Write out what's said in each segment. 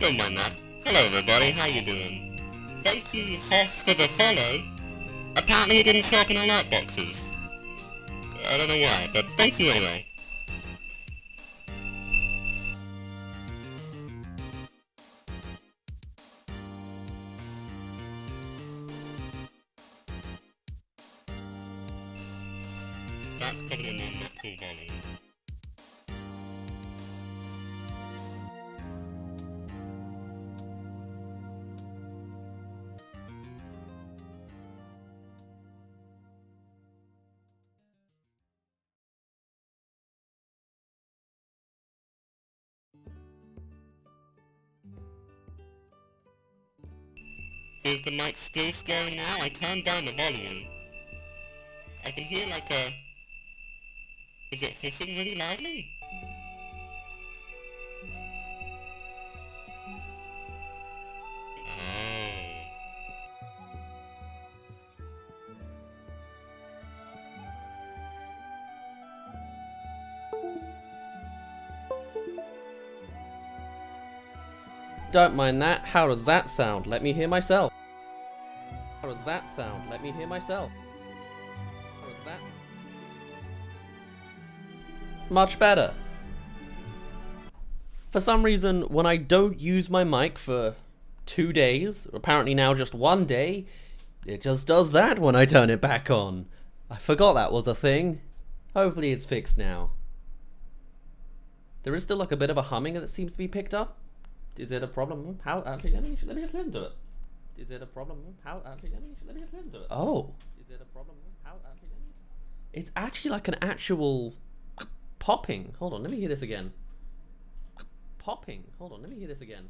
Don't mind that. Hello everybody, how you doing? Thank you, Hoss, for the follow. Apparently it didn't show up in alert boxes. I don't know why, but thank you anyway. That's probably a non-natural volume. Is the mic still scary now? I turned down the volume. I can hear like a... Is it hissing really loudly? Oh. Don't mind that. How does that sound? Let me hear myself. How does that sound? Let me hear myself. How does that Much better. For some reason, when I don't use my mic for 2 days, apparently now just 1 day, it just does that when I turn it back on. I forgot that was a thing. Hopefully it's fixed now. There is still like a bit of a humming that seems to be picked up. Is it a problem? How? Actually, let me just listen to it. Is it a problem? How? Actually, let me just listen to it. Oh. Is it a problem? How? Actually, it's actually like an actual popping. Hold on, let me hear this again. Popping. Hold on, let me hear this again.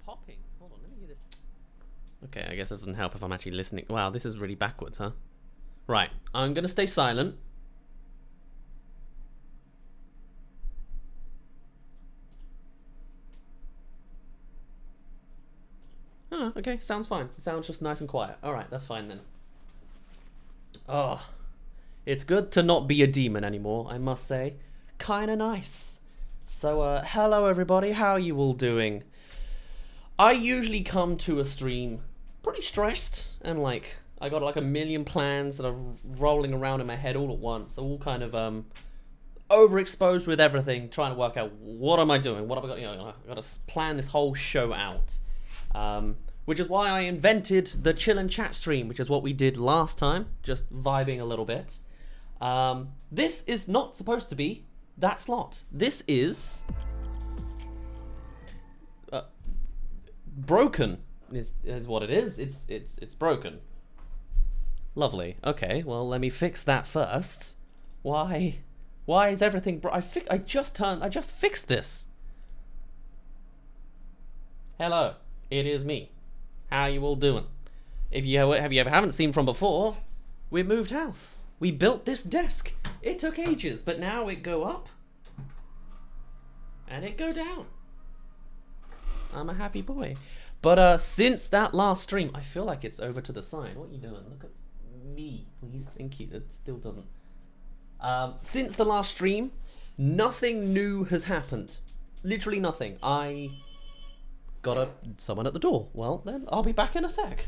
Popping. Hold on, let me hear this. Okay, I guess this doesn't help if I'm actually listening. Wow, this is really backwards, huh? Right, I'm gonna stay silent. Oh, okay, sounds fine. It sounds just nice and quiet. Alright, that's fine then. Oh, it's good to not be a demon anymore, I must say. Kinda nice. So, hello everybody, how are you all doing? I usually come to a stream pretty stressed, and like, I got like a million plans that are rolling around in my head all at once, all kind of, overexposed with everything, trying to work out what am I doing, what have I got, you know, I gotta plan this whole show out. Which is why I invented the chill and chat stream, which is what we did last time, just vibing a little bit. This is not supposed to be that slot. This is broken. Is what it is. It's broken. Lovely. Okay. Well, let me fix that first. Why is everything? I just fixed this. Hello. It is me. How you all doing? If you ever haven't seen from before, we moved house. We built this desk. It took ages, but now it go up and it go down. I'm a happy boy. But since that last stream, I feel like it's over to the side. What are you doing? Look at me, please. Thank you. It still doesn't. Since the last stream, nothing new has happened. Literally nothing. I got someone at the door. Well, then I'll be back in a sec.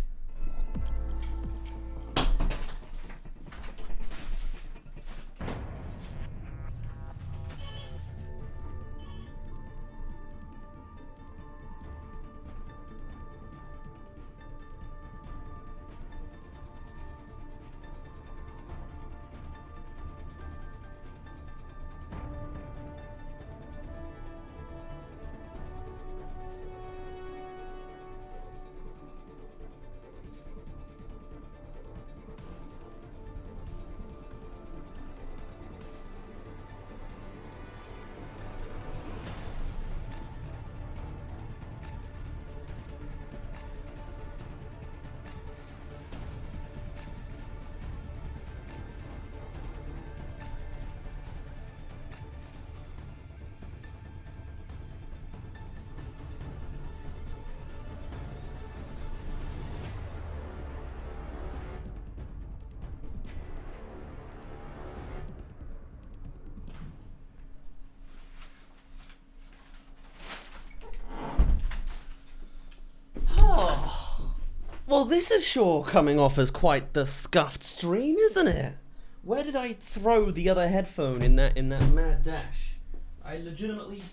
Well, this is sure coming off as quite the scuffed stream, isn't it? Where did I throw the other headphone in that mad dash? I legitimately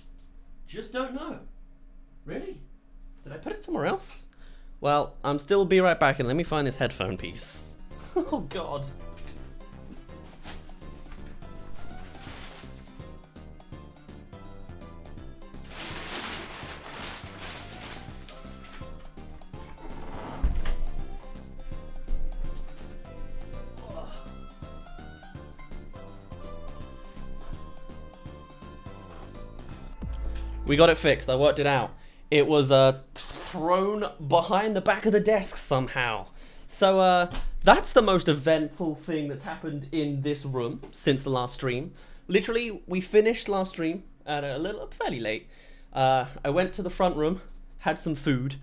just don't know. Really? Did I put it somewhere else? Well, I'm still be right back and let me find this headphone piece. Oh god. We got it fixed. I worked it out. It was thrown behind the back of the desk somehow. So that's the most eventful thing that's happened in this room since the last stream. Literally, we finished last stream at fairly late. I went to the front room, had some food,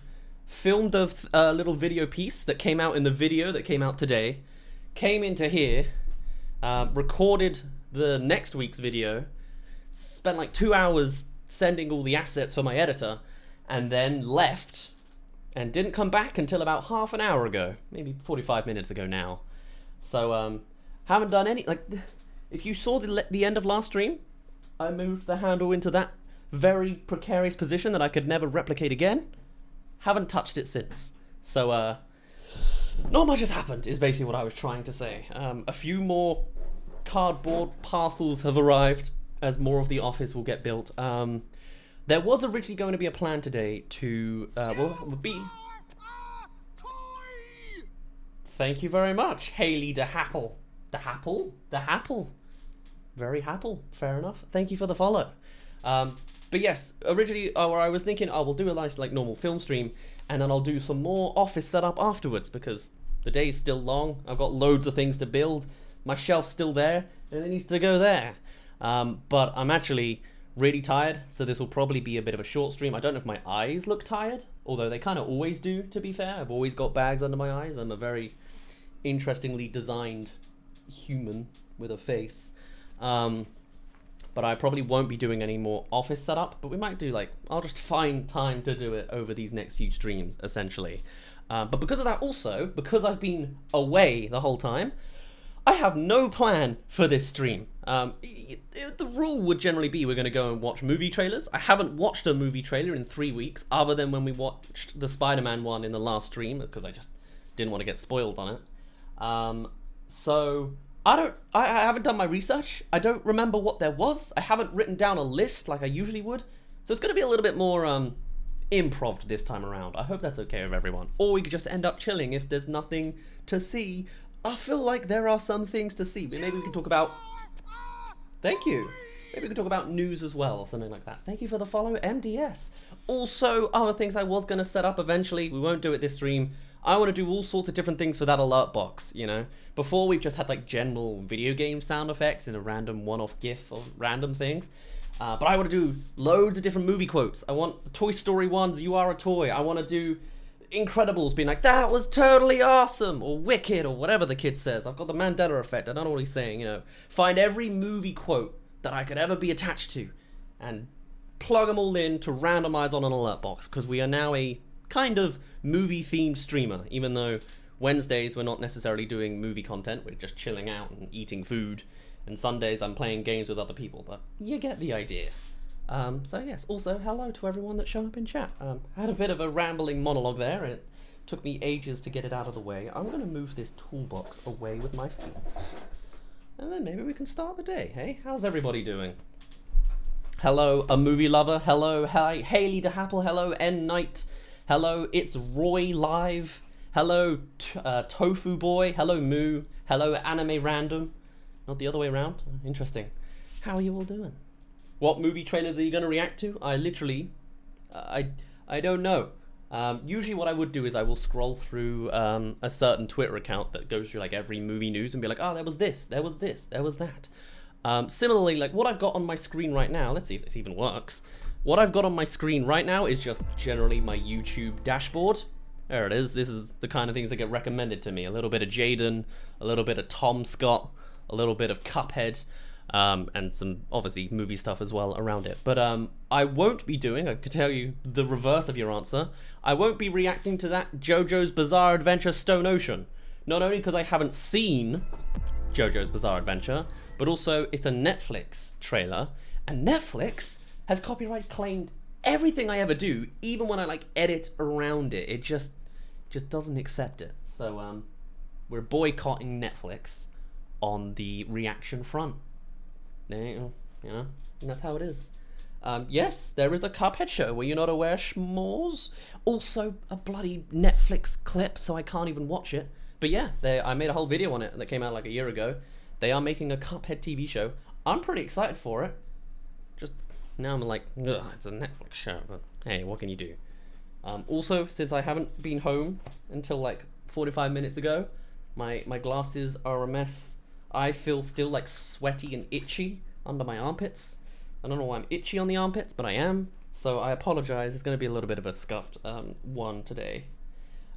filmed a little video piece that came out in the video that came out today, came into here, recorded the next week's video, spent like 2 hours sending all the assets for my editor, and then left and didn't come back until about half an hour ago, maybe 45 minutes ago now. So haven't done any, like, if you saw the end of last stream, I moved the handle into that very precarious position that I could never replicate again. Haven't touched it since. So not much has happened is basically what I was trying to say. A few more cardboard parcels have arrived as more of the office will get built. There was originally going to be a plan today to, Thank you very much, Haley de Happel. De Happel? De Happel. Very Happel, fair enough. Thank you for the follow. But yes, originally, where I was thinking, we'll do a nice, like, normal film stream, and then I'll do some more office setup afterwards, because the day's still long, I've got loads of things to build, my shelf's still there, and it needs to go there. But I'm actually really tired, so this will probably be a bit of a short stream. I don't know if my eyes look tired, although they kind of always do, to be fair. I've always got bags under my eyes. I'm a very interestingly designed human with a face. But I probably won't be doing any more office setup, but we might do, like, I'll just find time to do it over these next few streams, essentially. But because of that also, because I've been away the whole time, I have no plan for this stream. The rule would generally be we're going to go and watch movie trailers. I haven't watched a movie trailer in 3 weeks, other than when we watched the Spider-Man one in the last stream, because I just didn't want to get spoiled on it. So I haven't done my research. I don't remember what there was. I haven't written down a list like I usually would. So it's going to be a little bit more improv this time around. I hope that's okay with everyone. Or we could just end up chilling if there's nothing to see. I feel like there are some things to see, but maybe we can talk about... Thank you. Maybe we can talk about news as well, or something like that. Thank you for the follow, MDS. Also, other things I was going to set up eventually. We won't do it this stream. I want to do all sorts of different things for that alert box, you know? Before, we've just had, like, general video game sound effects and a random one-off GIF of random things. But I want to do loads of different movie quotes. I want the Toy Story ones, "You Are a Toy." I want to do Incredibles being like, "That was totally awesome," or "Wicked," or whatever the kid says. I've got the Mandela effect. I don't know what he's saying, you know. Find every movie quote that I could ever be attached to and plug them all in to randomize on an alert box, because we are now a kind of movie-themed streamer, even though Wednesdays we're not necessarily doing movie content, we're just chilling out and eating food, and Sundays I'm playing games with other people, but you get the idea. So yes, also hello to everyone that's shown up in chat. I had a bit of a rambling monologue there, and it took me ages to get it out of the way. I'm going to move this toolbox away with my feet, and then maybe we can start the day, hey? How's everybody doing? Hello, a movie lover. Hello, hi, Haley de Happel. Hello, N Knight. Hello, it's Roy Live. Hello, Tofu Boy. Hello, Moo. Hello, Anime Random. Not the other way around. Interesting. How are you all doing? What movie trailers are you going to react to? I literally, I don't know. Usually what I would do is I will scroll through a certain Twitter account that goes through like every movie news and be like, oh, there was this, there was this, there was that. Similarly, like what I've got on my screen right now, let's see if this even works. What I've got on my screen right now is just generally my YouTube dashboard. There it is. This is the kind of things that get recommended to me. A little bit of Jaden, a little bit of Tom Scott, a little bit of Cuphead, and some obviously movie stuff as well around it. But I won't be doing, I can tell you the reverse of your answer, I won't be reacting to that JoJo's Bizarre Adventure Stone Ocean. Not only because I haven't seen JoJo's Bizarre Adventure, but also it's a Netflix trailer, and Netflix has copyright claimed everything I ever do, even when I like edit around it. It just doesn't accept it. So we're boycotting Netflix on the reaction front. You know, and that's how it is. Yes, there is a Cuphead show. Were you not aware, schmoes? Also, a bloody Netflix clip, so I can't even watch it. But yeah, I made a whole video on it that came out like a year ago. They are making a Cuphead TV show. I'm pretty excited for it. Just now I'm like, ugh, it's a Netflix show, but hey, what can you do? Also, since I haven't been home until like 45 minutes ago, my glasses are a mess. I feel still like sweaty and itchy under my armpits. I don't know why I'm itchy on the armpits, but I am. So I apologize. It's going to be a little bit of a scuffed one today.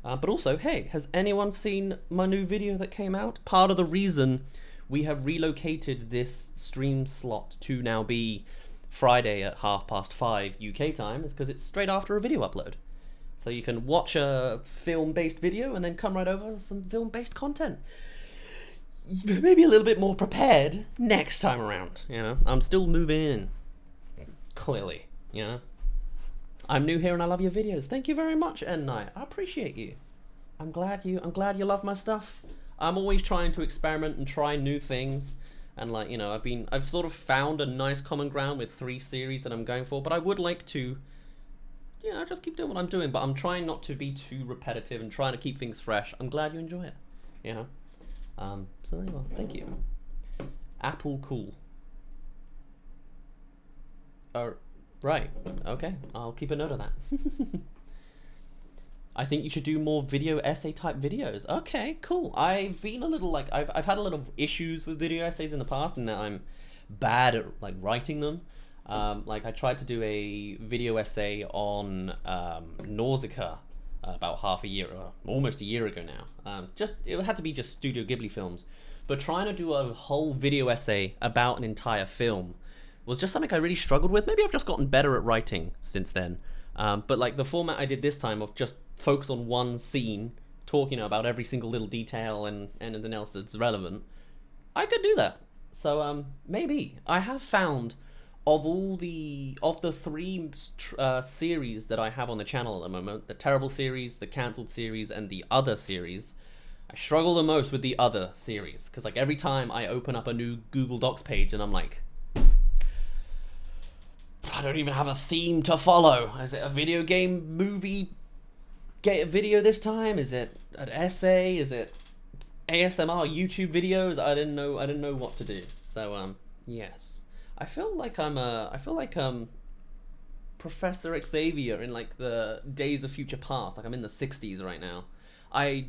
But also, hey, has anyone seen my new video that came out? Part of the reason we have relocated this stream slot to now be Friday at 5:30 UK time is because it's straight after a video upload. So you can watch a film-based video and then come right over with some film-based content. Maybe a little bit more prepared next time around, you know? I'm still moving in, clearly, you know? I'm new here and I love your videos. Thank you very much, N Night. I appreciate you. I'm glad you love my stuff. I'm always trying to experiment and try new things. And like, you know, I've sort of found a nice common ground with 3 series that I'm going for, but I would like to, you know, just keep doing what I'm doing, but I'm trying not to be too repetitive and trying to keep things fresh. I'm glad you enjoy it, you know? So there you are. Thank you. Apple cool. Right. Okay. I'll keep a note of that. I think you should do more video essay type videos. Okay, cool. I've been a little like, I've had a lot of issues with video essays in the past, and that I'm bad at like writing them. Like I tried to do a video essay on Nausicaa about half a year, or almost a year ago now. It had to be just Studio Ghibli films, but trying to do a whole video essay about an entire film was just something I really struggled with. Maybe I've just gotten better at writing since then. But like the format I did this time of just focus on one scene, talking about every single little detail and anything else that's relevant, I could do that. So maybe I have found of the 3 series that I have on the channel at the moment, the Terrible series, the Cancelled series, and the Other series, I struggle the most with the Other series, because like every time I open up a new Google Docs page and I'm like, I don't even have a theme to follow. Is it a video game movie video this time? Is it an essay? Is it ASMR YouTube videos? I didn't know what to do. So yes. I feel like Professor Xavier in like the Days of Future Past. Like I'm in the 60s right now. I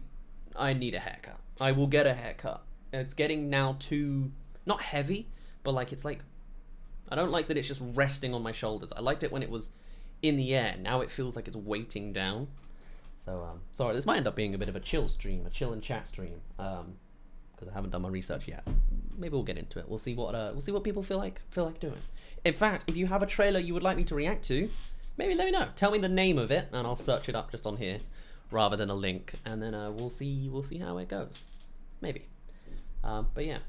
need a haircut. I will get a haircut. It's getting now too, not heavy, but like it's like, I don't like that it's just resting on my shoulders. I liked it when it was in the air. Now it feels like it's weighting down. So sorry, this might end up being a bit of a chill stream, a chill and chat stream. Because I haven't done my research yet. Maybe we'll get into it. We'll see what people feel like doing. In fact, if you have a trailer you would like me to react to, maybe let me know. Tell me the name of it, and I'll search it up just on here, rather than a link, and then we'll see how it goes. Maybe. But yeah,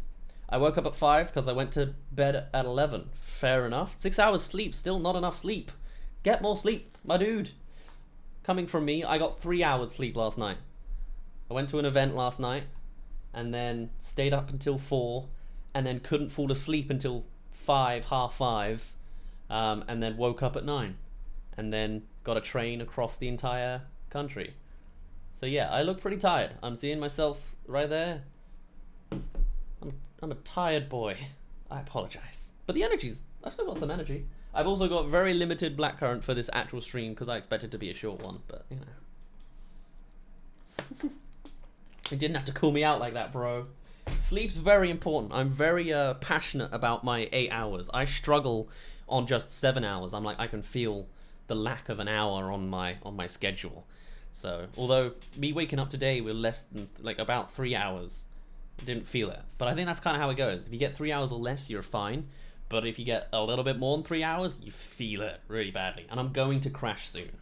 I woke up at 5 because I went to bed at 11. Fair enough. 6 hours sleep, still not enough sleep. Get more sleep, my dude. Coming from me, I got 3 hours sleep last night. I went to an event last night, and then stayed up until 4, and then couldn't fall asleep until 5, half 5, and then woke up at 9, and then got a train across the entire country. So yeah, I look pretty tired. I'm seeing myself right there. I'm a tired boy. I apologize. But the I've still got some energy. I've also got very limited blackcurrant for this actual stream because I expect it to be a short one, but you know. You didn't have to call me out like that, bro. Sleep's very important. I'm very passionate about my 8 hours. I struggle on just 7 hours. I'm like, I can feel the lack of an hour on my schedule. So, although me waking up today with less than, like, about 3 hours, didn't feel it. But I think that's kind of how it goes. If you get 3 hours or less, you're fine. But if you get a little bit more than 3 hours, you feel it really badly. And I'm going to crash soon.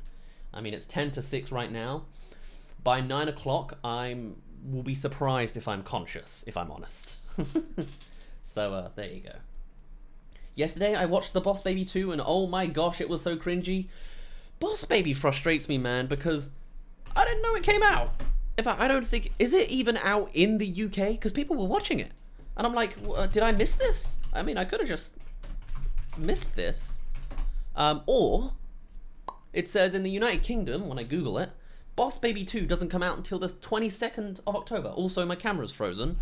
I mean, it's 10 to 6 right now. By 9 o'clock, will be surprised if I'm conscious, if I'm honest. So, there you go. Yesterday, I watched The Boss Baby 2, and oh my gosh, it was so cringy. Boss Baby frustrates me, man, because I didn't know it came out. In fact, I don't think... Is it even out in the UK? Because people were watching it. And I'm like, did I miss this? I mean, I could have just missed this. Or, it says in the United Kingdom, when I Google it, Boss Baby 2 doesn't come out until the 22nd of October. Also, my camera's frozen.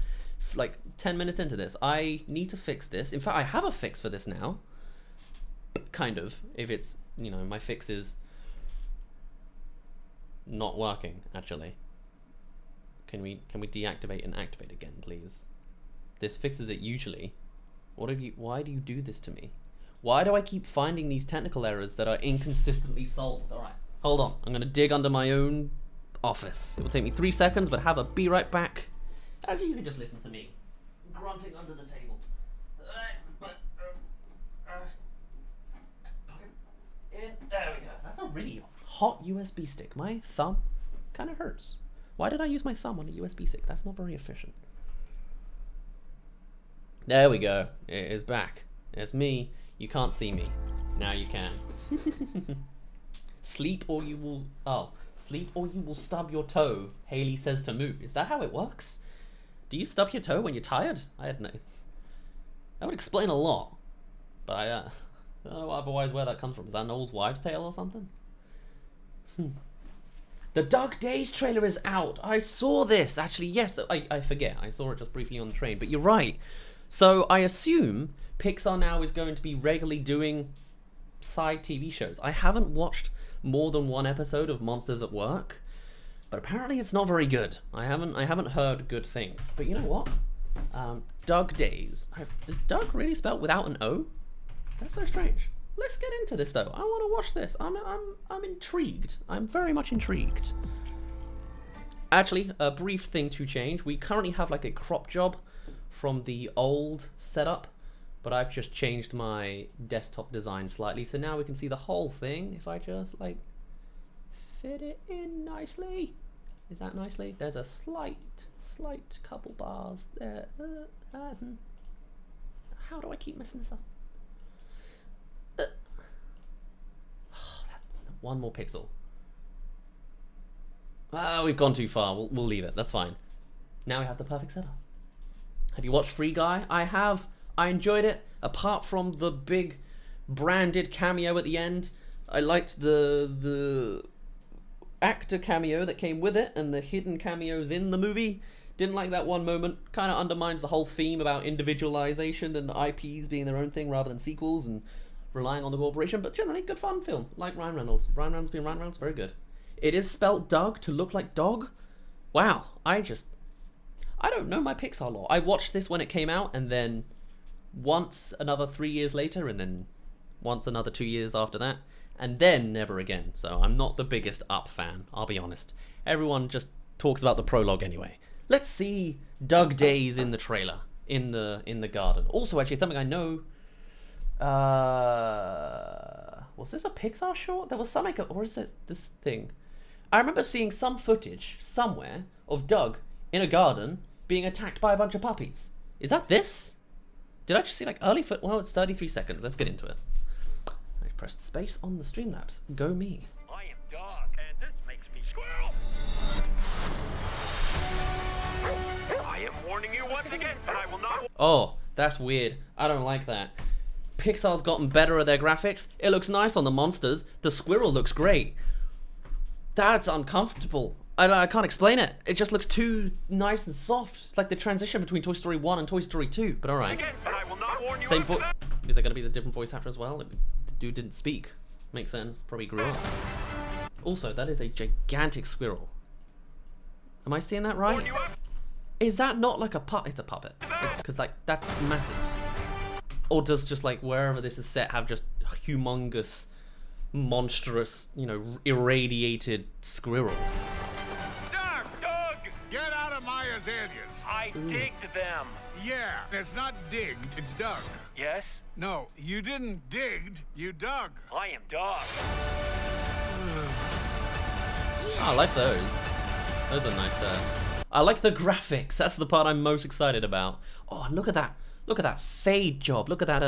Like, 10 minutes into this. I need to fix this. In fact, I have a fix for this now. Kind of. If it's, you know, my fix is not working, actually. Can we deactivate and activate again, please? This fixes it usually. Why do you do this to me? Why do I keep finding these technical errors that are inconsistently solved? Alright, hold on. I'm gonna dig under my own office. It will take me 3 seconds, but be right back. Actually, you can just listen to me grunting under the table. There we go. That's a really hot USB stick. My thumb kind of hurts. Why did I use my thumb on a USB stick? That's not very efficient. There we go. It is back. It's me. You can't see me. Now you can. Sleep or you will... Oh. Sleep or you will stub your toe, Haley says to Moo. Is that how it works? Do you stub your toe when you're tired? I had no... That would explain a lot. But I don't know otherwise where that comes from. Is that Noel's wives' tale or something? The Doug Days trailer is out. I saw this. Actually, yes. I forget. I saw it just briefly on the train. But you're right. So I assume Pixar now is going to be regularly doing side TV shows. I haven't watched more than one episode of Monsters at Work, but apparently it's not very good. I haven't heard good things. But you know what? Doug Days. Is Doug really spelled without an O? That's so strange. Let's get into this though. I want to watch this. I'm intrigued. I'm very much intrigued. Actually, a brief thing to change. We currently have like a crop job from the old setup, but I've just changed my desktop design slightly, so now we can see the whole thing if I just like fit it in nicely. Is that nicely? There's a slight couple bars there. How do I keep messing this up? One more pixel. We've gone too far. We'll leave it. That's fine. Now we have the perfect setup. Have you watched Free Guy? I have. I enjoyed it. Apart from the big branded cameo at the end, I liked the actor cameo that came with it and the hidden cameos in the movie. Didn't like that one moment. Kind of undermines the whole theme about individualization and IPs being their own thing rather than sequels and relying on the corporation. But generally, good fun film. Like Ryan Reynolds. Ryan Reynolds being Ryan Reynolds, very good. It is spelt Doug to look like dog. Wow. I don't know my Pixar lore. I watched this when it came out, and then once another 3 years later, and then once another 2 years after that, and then never again. So I'm not the biggest Up fan, I'll be honest. Everyone just talks about the prologue anyway. Let's see Doug Days in the trailer, in the garden. Also, actually, something I know. Was this a Pixar short? There was something, or is it this thing? I remember seeing some footage somewhere of Doug in a garden being attacked by a bunch of puppies. Is that this? Did I just see like early foot? Well, it's 33 seconds. Let's get into it. I pressed space on the Streamlabs. Go me. I am Doug, and this makes me squirrel. I am warning you once again, but I will not. Oh, that's weird. I don't like that. Pixar's gotten better at their graphics. It looks nice on the monsters. The squirrel looks great. That's uncomfortable. I can't explain it. It just looks too nice and soft. It's like the transition between Toy Story 1 and Toy Story 2, but alright. Same voice. Is it going to be the different voice actor as well? The dude didn't speak. Makes sense. Probably grew up. Also, that is a gigantic squirrel. Am I seeing that right? Is that not like a puppet? It's a puppet. Because, like, that's massive. Or does just, like, wherever this is set have just humongous, monstrous, you know, irradiated squirrels? Doug! Get out of my as aliens. I digged them. Yeah, it's not digged, it's dug. Yes? No, you didn't digged, you dug. I am dog. I like those. Those are nice. I like the graphics. That's the part I'm most excited about. Oh, and look at that. Look at that fade job. Look at that.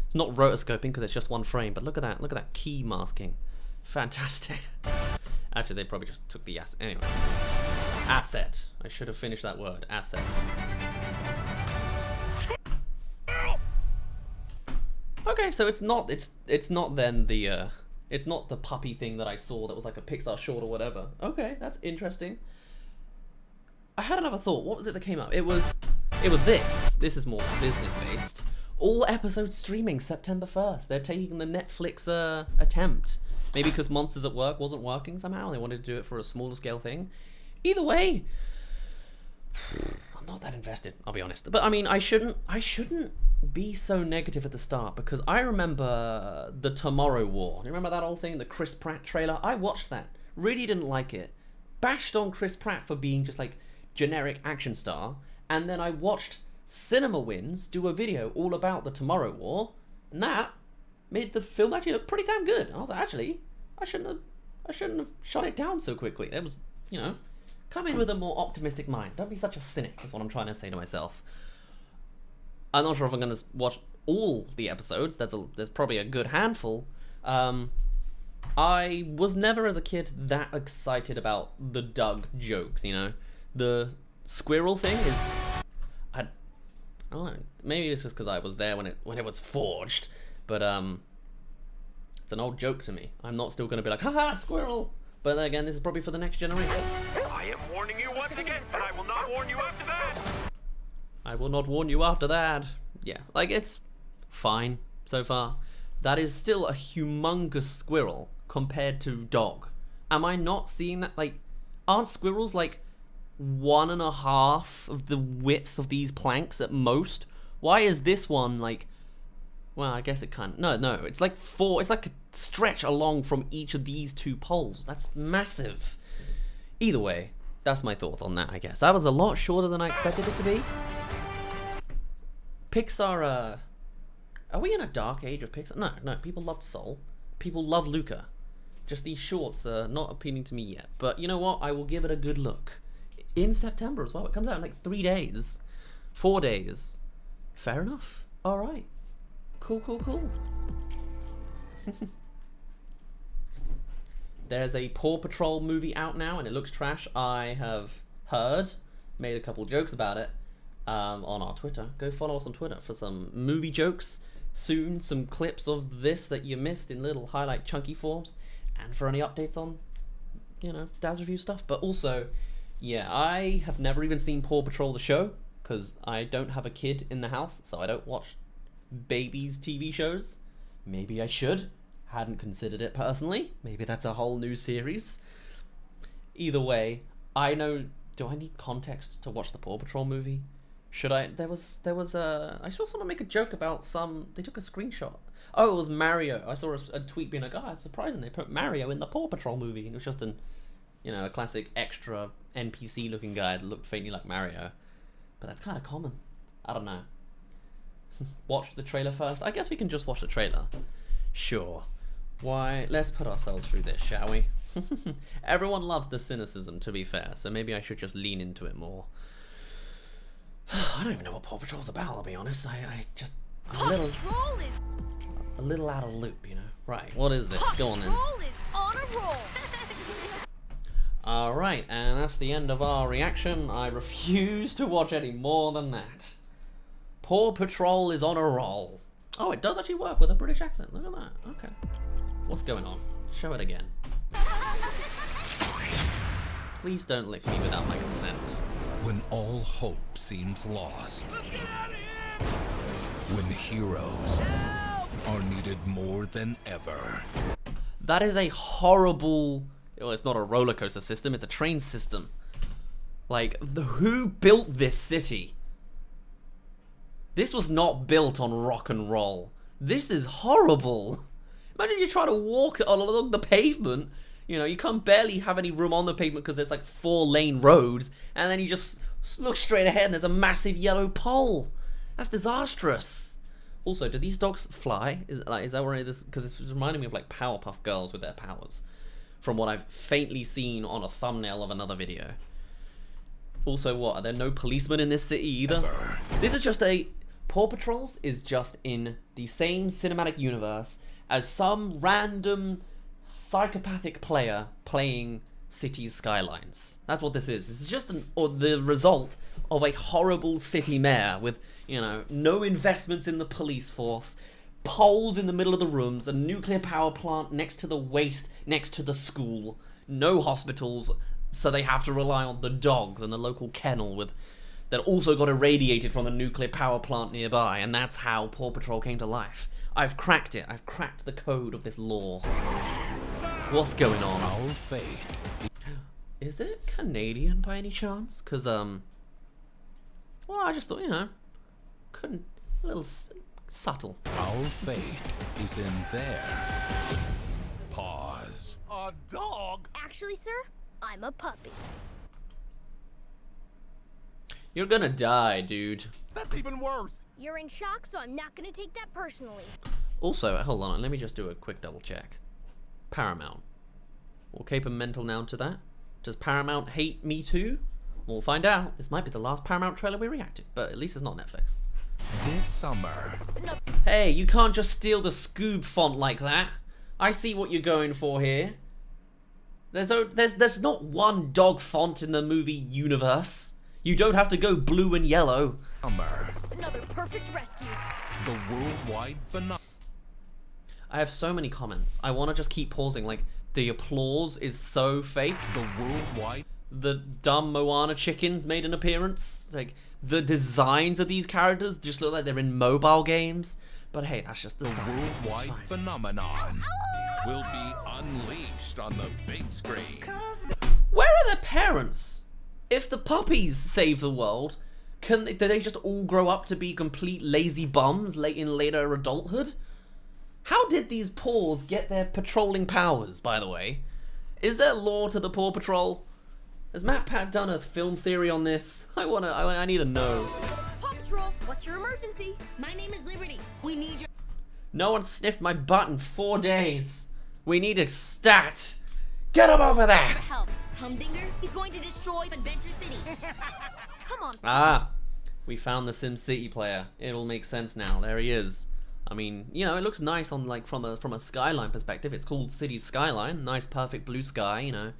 It's not rotoscoping because it's just one frame, but look at that. Look at that key masking. Fantastic. Actually, they probably just took the asset. Anyway. Asset. I should have finished that word. Asset. Okay, so it's not then the it's not the puppy thing that I saw that was like a Pixar short or whatever. Okay, that's interesting. I had another thought. What was it that came up? It was this. This is more business based. All episodes streaming September 1st. They're taking the Netflix attempt. Maybe because Monsters at Work wasn't working somehow. They wanted to do it for a smaller scale thing. Either way, I'm not that invested, I'll be honest. But I mean, I shouldn't be so negative at the start, because I remember the Tomorrow War. You remember that old thing, the Chris Pratt trailer? I watched that. Really didn't like it. Bashed on Chris Pratt for being just like generic action star. And then I watched Cinema Wins do a video all about the Tomorrow War, and that made the film actually look pretty damn good. And I was like, actually, I shouldn't have shot it down so quickly. It was, you know, come in with a more optimistic mind. Don't be such a cynic, is what I'm trying to say to myself. I'm not sure if I'm going to watch all the episodes. There's probably a good handful. I was never as a kid that excited about the Doug jokes, you know. The squirrel thing is, I don't know, maybe it's just because I was there when it was forged, but it's an old joke to me. I'm not still going to be like, haha, squirrel. But then again, this is probably for the next generation. I am warning you once again, but I will not warn you after that. I will not warn you after that. Yeah, like, it's fine so far. That is still a humongous squirrel compared to dog. Am I not seeing that? Like, aren't squirrels like 1.5 of the width of these planks at most? Why is this one like, well, I guess it can't. No, it's like 4. It's like a stretch along from each of these 2 poles. That's massive. Either way, that's my thoughts on that, I guess. That was a lot shorter than I expected it to be. Pixar, are we in a dark age of Pixar? No, people loved Soul. People love Luca. Just these shorts are not appealing to me yet. But you know what? I will give it a good look. In September as well. It comes out in like 3 days. 4 days. Fair enough. Alright. Cool. There's a Paw Patrol movie out now and it looks trash. I have heard, made a couple jokes about it on our Twitter. Go follow us on Twitter for some movie jokes. Soon, some clips of this that you missed in little highlight chunky forms. And for any updates on, you know, Daz Review stuff. But also, yeah, I have never even seen Paw Patrol the show, because I don't have a kid in the house, so I don't watch babies' TV shows. Maybe I should. Hadn't considered it personally. Maybe that's a whole new series. Either way, I know. Do I need context to watch the Paw Patrol movie? Should I? There was I saw someone make a joke about they took a screenshot. Oh, it was Mario. I saw a tweet being like, oh, it's surprising they put Mario in the Paw Patrol movie. And it was just a classic extra NPC looking guy that looked faintly like Mario. But that's kind of common. I don't know. Watch the trailer first. I guess we can just watch the trailer. Sure. Why, let's put ourselves through this, shall we? Everyone loves the cynicism, to be fair, so maybe I should just lean into it more. I don't even know what Paw Patrol's about, I'll be honest. I'm a little out of loop, you know. Right, what is this? Go on then. Paw Patrol is on a roll. Alright, and that's the end of our reaction. I refuse to watch any more than that. Paw Patrol is on a roll. Oh, it does actually work with a British accent. Look at that. Okay. What's going on? Show it again. Please don't lick me without my consent. When all hope seems lost. When heroes are needed more than ever. That is a horrible... Well, it's not a roller coaster system, it's a train system. Like, who built this city? This was not built on rock and roll. This is horrible. Imagine you try to walk along the pavement. You know, you can't barely have any room on the pavement because there's like 4-lane roads. And then you just Look straight ahead and there's a massive yellow pole. That's disastrous. Also, do these dogs fly? Is that already this? Because it's reminding me of like Powerpuff Girls with their powers, from what I've faintly seen on a thumbnail of another video. Also, what, are there no policemen in this city either? This is just a... Paw Patrols is just in the same cinematic universe as some random psychopathic player playing Cities Skylines. That's what this is. This is just the result of a horrible city mayor with, you know, no investments in the police force, poles in the middle of the rooms, a nuclear power plant next to the waste, next to the school, no hospitals, so they have to rely on the dogs and the local kennel that also got irradiated from the nuclear power plant nearby, and that's how Paw Patrol came to life. I've cracked it. I've cracked the code of this lore. What's going on? Our fate. Is it Canadian by any chance? Because, well, I just thought, you know, a little subtle. Our fate is in their paws. A dog? Actually, sir, I'm a puppy. You're gonna die, dude. That's even worse. You're in shock, so I'm not gonna take that personally. Also, hold on, let me just do a quick double check. Paramount. We'll keep a mental noun to that. Does Paramount hate me too? We'll find out. This might be the last Paramount trailer we react to, but at least it's not Netflix. This summer, Hey, you can't just steal the Scoob font like that. I see what you're going for here. There's not one dog font in the movie universe. You don't have to go blue and yellow. Another perfect rescue. the worldwide phenomenon. I have so many comments. I want to just keep pausing. Like, the applause is so fake. The worldwide. The dumb Moana chickens made an appearance. Like, the designs of these characters just look like they're in mobile games. But hey, that's just the style. Worldwide phenomenon will be unleashed on the big screen. Where are their parents? If the puppies save the world, do they just all grow up to be complete lazy bums in later adulthood? How did these paws get their patrolling powers, by the way? Is there lore to the Paw Patrol? Has Matt Pat done a film theory on this? I need to know. Paw Patrol, what's your emergency? My name is Liberty. We need your No one sniffed my butt in 4 days. We need a stat. Get him over there. help. Humdinger, he's going to destroy Adventure City. Come on. Ah, we found the Sim City player. It'll make sense now. There he is. I mean, you know, it looks nice on from a skyline perspective. It's called City Skyline. Nice, perfect blue sky. You know,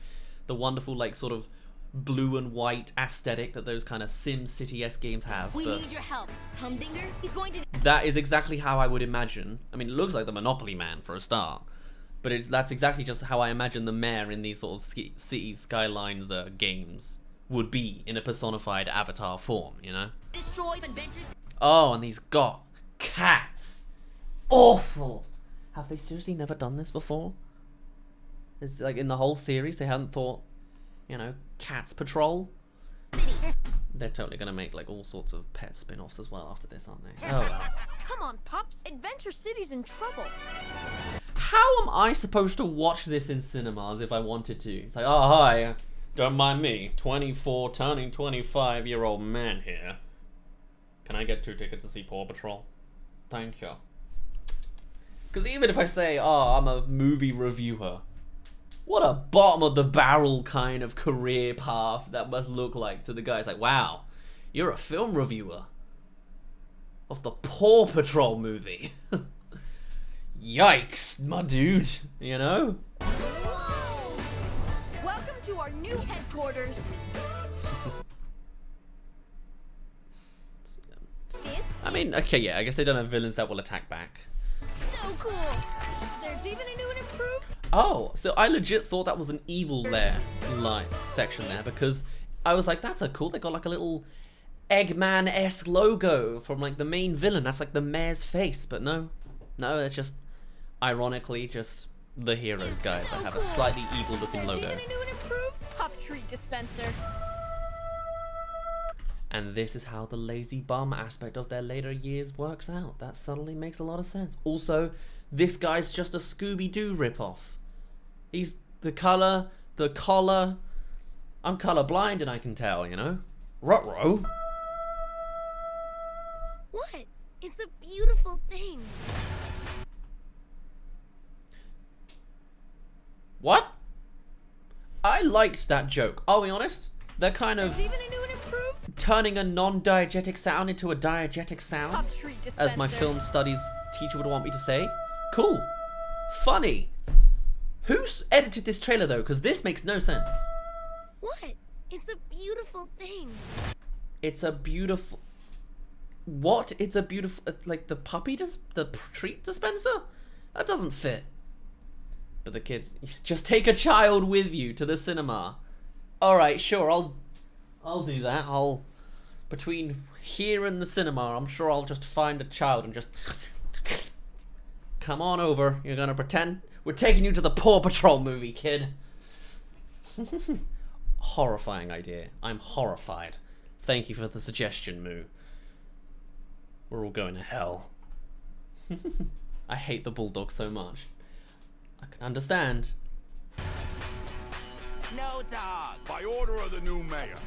the wonderful sort of blue and white aesthetic that those kind of Sim City-esque games have. We but need your help. Humdinger, he's going to that is exactly how I would imagine. I mean, it looks like the Monopoly Man for a start. But that's exactly just how I imagine the mayor in these sort of City Skylines games would be in a personified avatar form, you know? destroy Adventure City. Oh, and he's got cats. Awful. Have they seriously never done this before? Is like in the whole series they hadn't thought, you know, Cats Patrol? They're totally gonna make like all sorts of pet spin-offs as well after this, aren't they? Oh well. Come on, Pops. Adventure City's in trouble. How am I supposed to watch this in cinemas if I wanted to? It's like, oh hi, don't mind me, 24 turning 25-year-old man here. Can I get 2 tickets to see Paw Patrol? Thank you. Because even if I say, oh, I'm a movie reviewer, what a bottom of the barrel kind of career path that must look like to the guy. It's like, wow, you're a film reviewer of the Paw Patrol movie. Yikes, my dude, you know? Welcome to our new headquarters. I mean, okay, yeah, I guess they don't have villains that will attack back. So cool. There's even a new and improved. Oh, so I legit thought that was an evil section there, because I was like, that's a cool, they got like a little Eggman-esque logo from like the main villain. That's like the mayor's face, but no, it's just ironically just the heroes guys that have a slightly evil looking logo. Even a new and improved pup treat dispenser. And this is how the lazy bum aspect of their later years works out. That suddenly makes a lot of sense. Also, this guy's just a Scooby-Doo ripoff. He's the color, the collar. I'm colorblind and I can tell, you know? Ruh-roh? What? It's a beautiful thing. What? I liked that joke. I'll be honest. They're kind of There's even a new and improved turning a non-diegetic sound into a diegetic sound, pop treat dispenser. as my film studies teacher would want me to say. Cool. Funny. Who's edited this trailer though? Because this makes no sense. What? It's a beautiful thing. It's a beautiful... What? It's a beautiful... Like the puppy the treat dispenser? That doesn't fit. But the kids... Just take a child with you to the cinema. Alright, sure, I'll do that. Between here and the cinema, I'm sure I'll just find a child and just... Come on over. You're gonna pretend we're taking you to the Paw Patrol movie, kid. Horrifying idea. I'm horrified. Thank you for the suggestion, Moo. We're all going to hell. I hate the bulldog so much. I can understand. No dog. By order of the new mayor.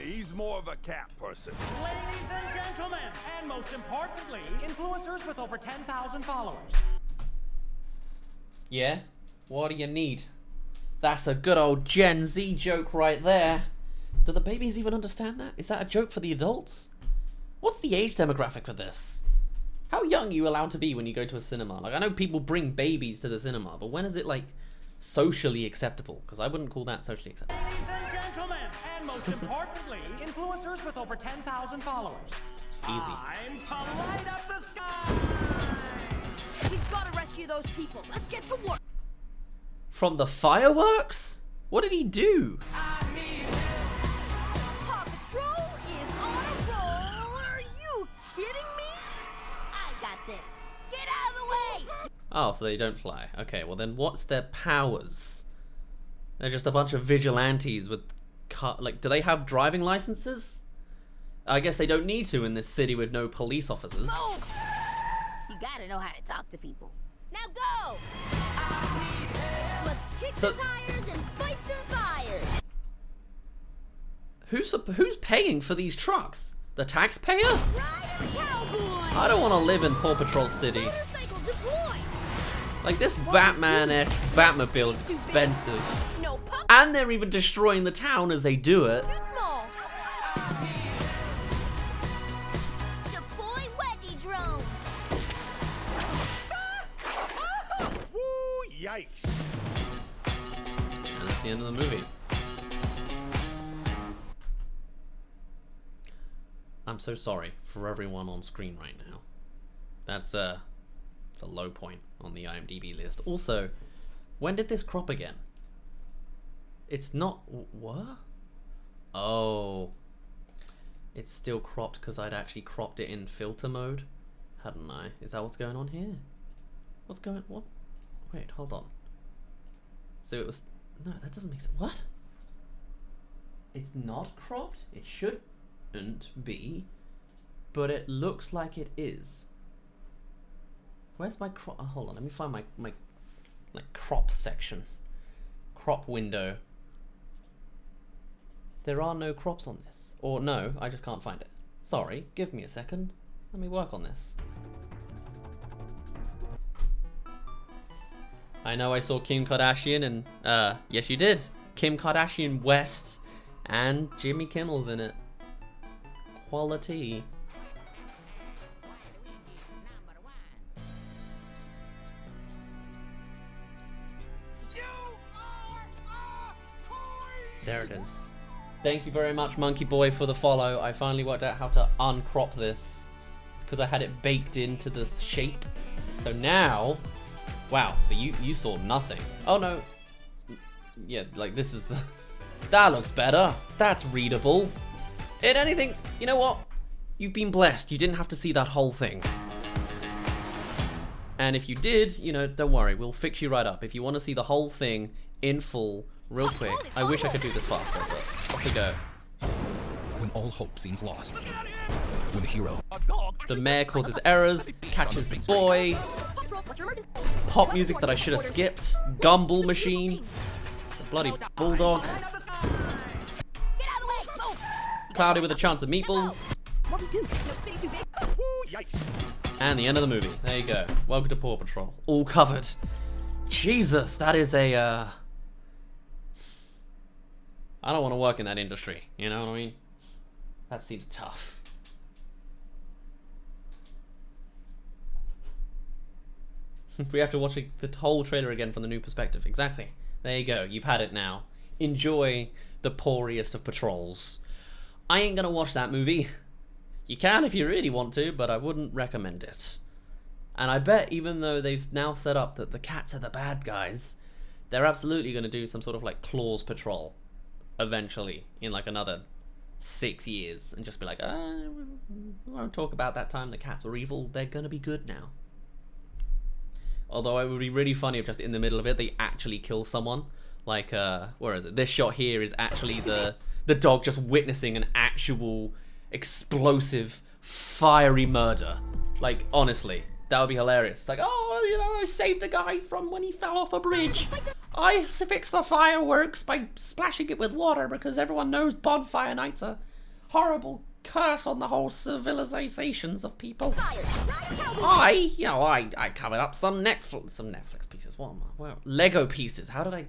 He's more of a cat person. Ladies and gentlemen, and most importantly, influencers with over 10,000 followers. Yeah? What do you need? That's a good old Gen Z joke right there. Do the babies even understand that? Is that a joke for the adults? What's the age demographic for this? How young are you allowed to be when you go to a cinema? Like, I know people bring babies to the cinema, but when is it, like, socially acceptable? Because I wouldn't call that socially acceptable. Ladies and gentlemen, and most importantly, influencers with over 10,000 followers. Easy. Time to light up the sky! We've got to rescue those people. Let's get to work. From the fireworks? What did he do? Paw Patrol is on a roll. Are you kidding me? I got this. Get out of the way. Oh, so they don't fly. Okay, well then what's their powers? They're just a bunch of vigilantes with like, do they have driving licenses? I guess they don't need to in this city with no police officers. Move. You gotta know how to talk to people. Now go. Let's kick So- the tires and fight some fires. Who's paying for these trucks? The taxpayer? Ride a cowboy. I don't want to live in Paw Patrol City. Motorcycle deploy. Like, this Batman-esque Batmobile is expensive. No pup. And they're even destroying the town as they do it. Too small. Deploy wedgie drone. Woo, yikes. And that's the end of the movie. I'm so sorry for everyone on screen right now. It's a low point on the IMDb list. Also, when did this crop again? It's not... What? Oh. It's still cropped because I'd actually cropped it in filter mode. Hadn't I? Is that what's going on here? What's going... What? Wait, hold on. So it was... No, that doesn't make sense. What? It's not cropped? It shouldn't be. But it looks like it is. Where's my crop? Oh, hold on, let me find my like crop section. Crop window. There are no crops on this. Or no, I just can't find it. Sorry, give me a second. Let me work on this. I know I saw Kim Kardashian and, yes you did. Kim Kardashian West and Jimmy Kimmel's in it. Quality. There it is. Thank you very much, Monkey Boy, for the follow. I finally worked out how to uncrop this. It's because I had it baked into the shape. So now... Wow, so you saw nothing. Oh no. Yeah, like this is the... That looks better. That's readable. In anything, you know what? You've been blessed. You didn't have to see that whole thing. And if you did, you know, don't worry. We'll fix you right up. If you want to see the whole thing in full, real quick. I wish I could do this faster, but off we go. When all hope seems lost. When a hero. The mayor causes errors, catches the boy. Pop music that I should have skipped. Gumball machine. The bloody bulldog. Get out of the way. Move. cloudy with a chance of meatballs. What we do? No city's too big. Yikes. And the end of the movie. There you go. Welcome to Paw Patrol. All covered. Jesus, that is a, I don't want to work in that industry. You know what I mean? That seems tough. We have to watch the whole trailer again from the new perspective. Exactly. There you go. You've had it now. Enjoy the pooriest of patrols. I ain't gonna watch that movie. You can if you really want to, but I wouldn't recommend it. And I bet even though they've now set up that the cats are the bad guys, they're absolutely gonna do some sort of like Claws Patrol eventually in like another 6 years and just be like, we won't talk about that time the cats were evil. They're gonna be good now. Although it would be really funny if just in the middle of it they actually kill someone. Like, where is it? This shot here is actually the dog just witnessing an actual explosive, fiery murder. Like, honestly, that would be hilarious. It's like, oh, you know, I saved a guy from when he fell off a bridge. I fixed the fireworks by splashing it with water because everyone knows bonfire nights are horrible curse on the whole civilizations of people. I covered up some Netflix pieces. What am I? Well, Lego pieces. How did I?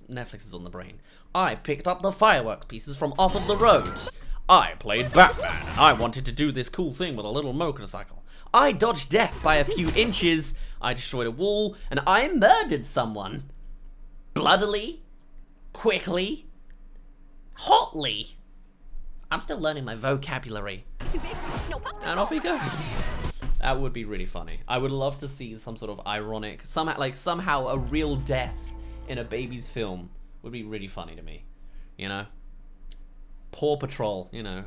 Netflix is on the brain. I picked up the fireworks pieces from off of the road. I played Batman. And I wanted to do this cool thing with a little motorcycle. I dodged death by a few inches. I destroyed a wall, and I murdered someone. Bloodily, quickly, hotly. I'm still learning my vocabulary. And off he goes. That would be really funny. I would love to see some sort of ironic, somehow a real death in a baby's film would be really funny to me. You know? Paw Patrol, you know,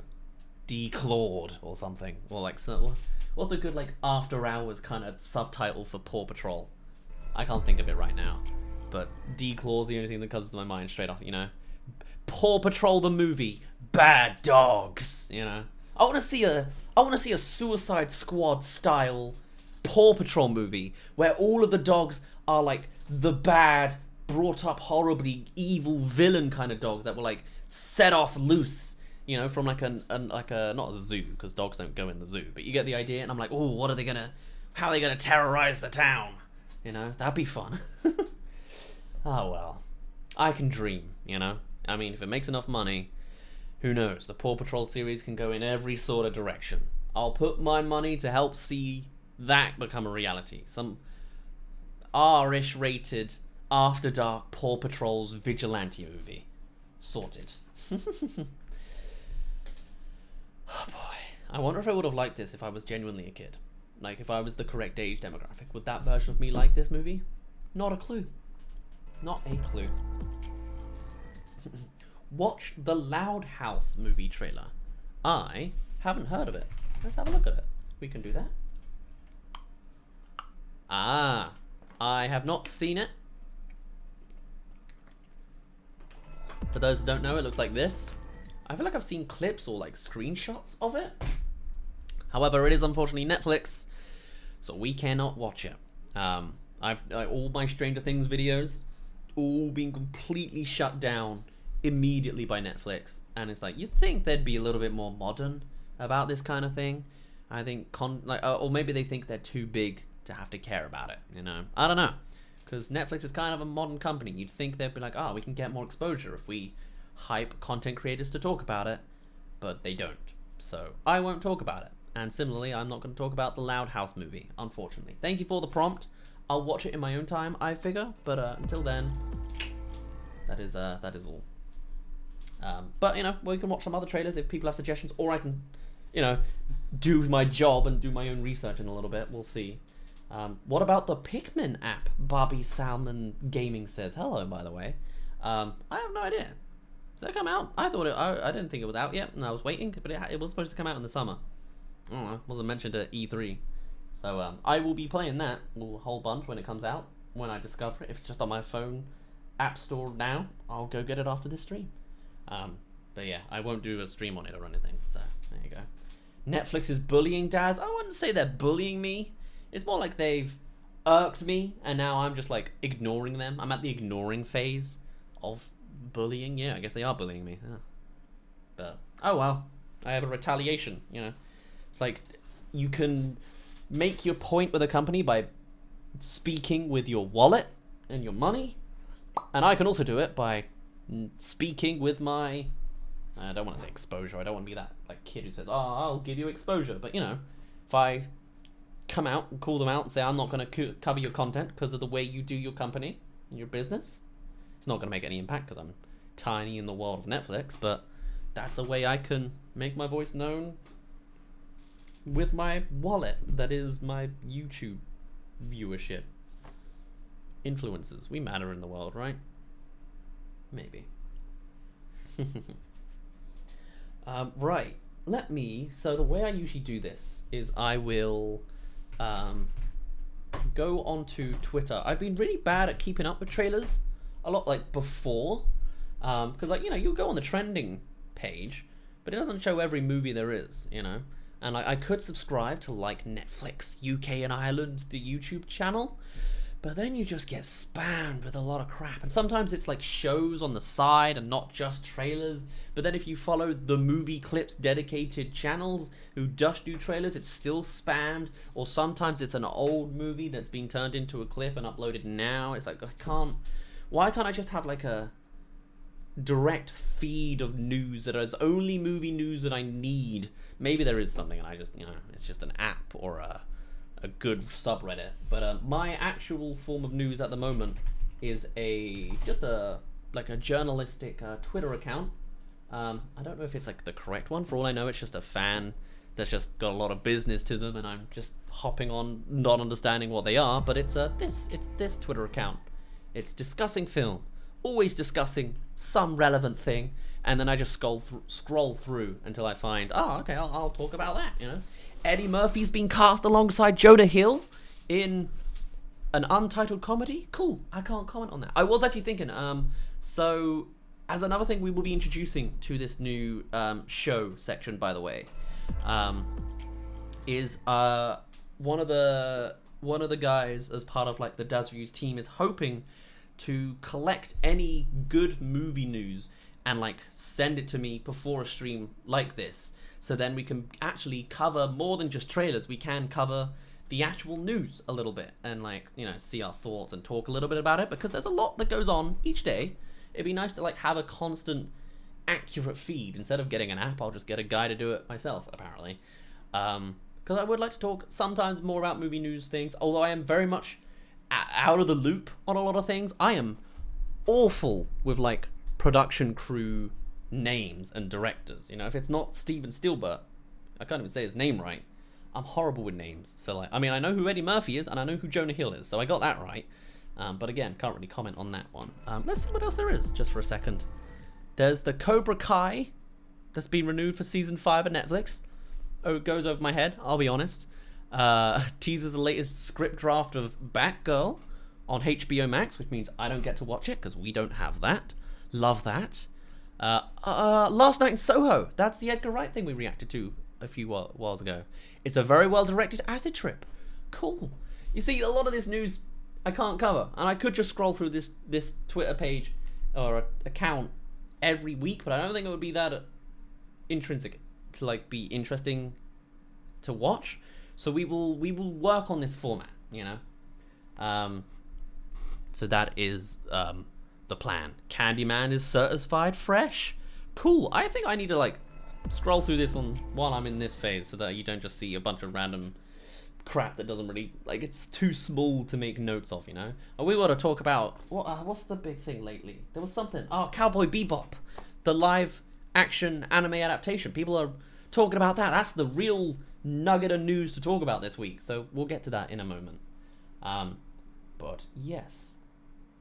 declawed or something. Or like, what's a good like after hours kind of subtitle for Paw Patrol? I can't think of it right now. But declaw's the only thing that comes to my mind straight off, you know? Paw Patrol the movie, bad dogs, you know. I want to see a Suicide Squad style Paw Patrol movie where all of the dogs are like the bad, brought up horribly evil villain kind of dogs that were like set off loose, you know, from like a not a zoo because dogs don't go in the zoo, but you get the idea. And I'm like, oh, how are they gonna terrorize the town? You know, that'd be fun. Oh well, I can dream, you know. I mean, if it makes enough money, who knows? The Paw Patrol series can go in every sort of direction. I'll put my money to help see that become a reality. Some R-ish rated, after dark Paw Patrol's vigilante movie. Sorted. Oh boy. I wonder if I would have liked this if I was genuinely a kid. Like, if I was the correct age demographic. Would that version of me like this movie? Not a clue. Not a clue. Watch the Loud House movie trailer. I haven't heard of it. Let's have a look at it. We can do that. Ah, I have not seen it. For those who don't know, it looks like this. I feel like I've seen clips or like screenshots of it. However, it is unfortunately Netflix, so we cannot watch it. All my Stranger Things videos all being completely shut down immediately by Netflix, and it's like, you'd think they'd be a little bit more modern about this kind of thing. I think or maybe they think they're too big to have to care about it, you know. I don't know, because Netflix is kind of a modern company. You'd think they'd be like, oh, we can get more exposure if we hype content creators to talk about it, but they don't. So I won't talk about it. And similarly, I'm not going to talk about the Loud House movie, unfortunately. Thank you for the prompt. I'll watch it in my own time, I figure, but until then, that is all. But, you know, we can watch some other trailers if people have suggestions, or I can, you know, do my job and do my own research in a little bit. We'll see. What about the Pikmin app? Bobby Salmon Gaming says. Hello, by the way. I have no idea. Does that come out? I thought I didn't think it was out yet, and I was waiting, but it was supposed to come out in the summer. I don't know, wasn't mentioned at E3. So I will be playing that a whole bunch when it comes out, when I discover it. If it's just on my phone app store now, I'll go get it after this stream. But yeah, I won't do a stream on it or anything, so there you go. Netflix is bullying Daz. I wouldn't say they're bullying me. It's more like they've irked me, and now I'm just like ignoring them. I'm at the ignoring phase of bullying. Yeah, I guess they are bullying me. Yeah. But, oh well, I have a retaliation, you know. It's like, you can make your point with a company by speaking with your wallet and your money, and I can also do it by speaking with my, I don't want to say exposure, I don't want to be that like kid who says, oh, I'll give you exposure, but you know, if I come out and call them out and say I'm not going to cover your content because of the way you do your company and your business, it's not going to make any impact because I'm tiny in the world of Netflix, but that's a way I can make my voice known with my wallet that is my YouTube viewership. Influencers, we matter in the world, right? Maybe. Right, so the way I usually do this is I will go onto Twitter. I've been really bad at keeping up with trailers a lot, like before, because like, you know, you'll go on the trending page, but it doesn't show every movie there is, you know. And I could subscribe to like Netflix UK and Ireland, the YouTube channel, but then you just get spammed with a lot of crap. And sometimes it's like shows on the side and not just trailers. But then if you follow the movie clips dedicated channels who just do trailers, it's still spammed. Or sometimes it's an old movie that's been turned into a clip and uploaded now. It's like, why can't I just have like a direct feed of news that is only movie news that I need? Maybe there is something and I just, you know, it's just an app or a good subreddit. But my actual form of news at the moment is just a journalistic Twitter account. I don't know if it's like the correct one. For all I know, it's just a fan that's just got a lot of business to them, and I'm just hopping on, not understanding what they are. But it's this Twitter account. It's discussing film, always discussing some relevant thing, and then I just scroll through until I find, oh, okay, I'll talk about that, you know. Eddie Murphy's been cast alongside Jonah Hill in an Untitled comedy. Cool, I can't comment on that. I was actually thinking, so as another thing we will be introducing to this new show section, by the way, is one of the guys as part of like the Daz Reviews team is hoping to collect any good movie news and like send it to me before a stream like this, so then we can actually cover more than just trailers. We can cover the actual news a little bit and like, you know, see our thoughts and talk a little bit about it, because there's a lot that goes on each day. It'd be nice to like have a constant accurate feed. Instead of getting an app, I'll just get a guy to do it myself, apparently, because I would like to talk sometimes more about movie news things, although I am very much out of the loop on a lot of things. I am awful with like production crew names and directors, you know. If it's not Steven Spielberg, I can't even say his name right. I'm horrible with names. So like, I mean, I know who Eddie Murphy is and I know who Jonah Hill is, so I got that right. But again, can't really comment on that one. Let's see what else there is, just for a second. There's the Cobra Kai that's been renewed for season 5 at Netflix. Oh, it goes over my head, I'll be honest. Teases the latest script draft of Batgirl on HBO Max, which means I don't get to watch it because we don't have that. Love that. Last Night in Soho. That's the Edgar Wright thing we reacted to a few whiles ago. It's a very well directed acid trip. Cool. You see, a lot of this news I can't cover, and I could just scroll through this Twitter page or account every week, but I don't think it would be that intrinsic to like be interesting to watch. So we will work on this format, you know. So that is the plan. Candyman is certified fresh. Cool. I think I need to like scroll through this while I'm in this phase, so that you don't just see a bunch of random crap that doesn't really, like, it's too small to make notes of, you know. And we want to talk about what's the big thing lately? There was something. Oh, Cowboy Bebop, the live action anime adaptation. People are talking about that. That's the real nugget of news to talk about this week. So we'll get to that in a moment. But yes,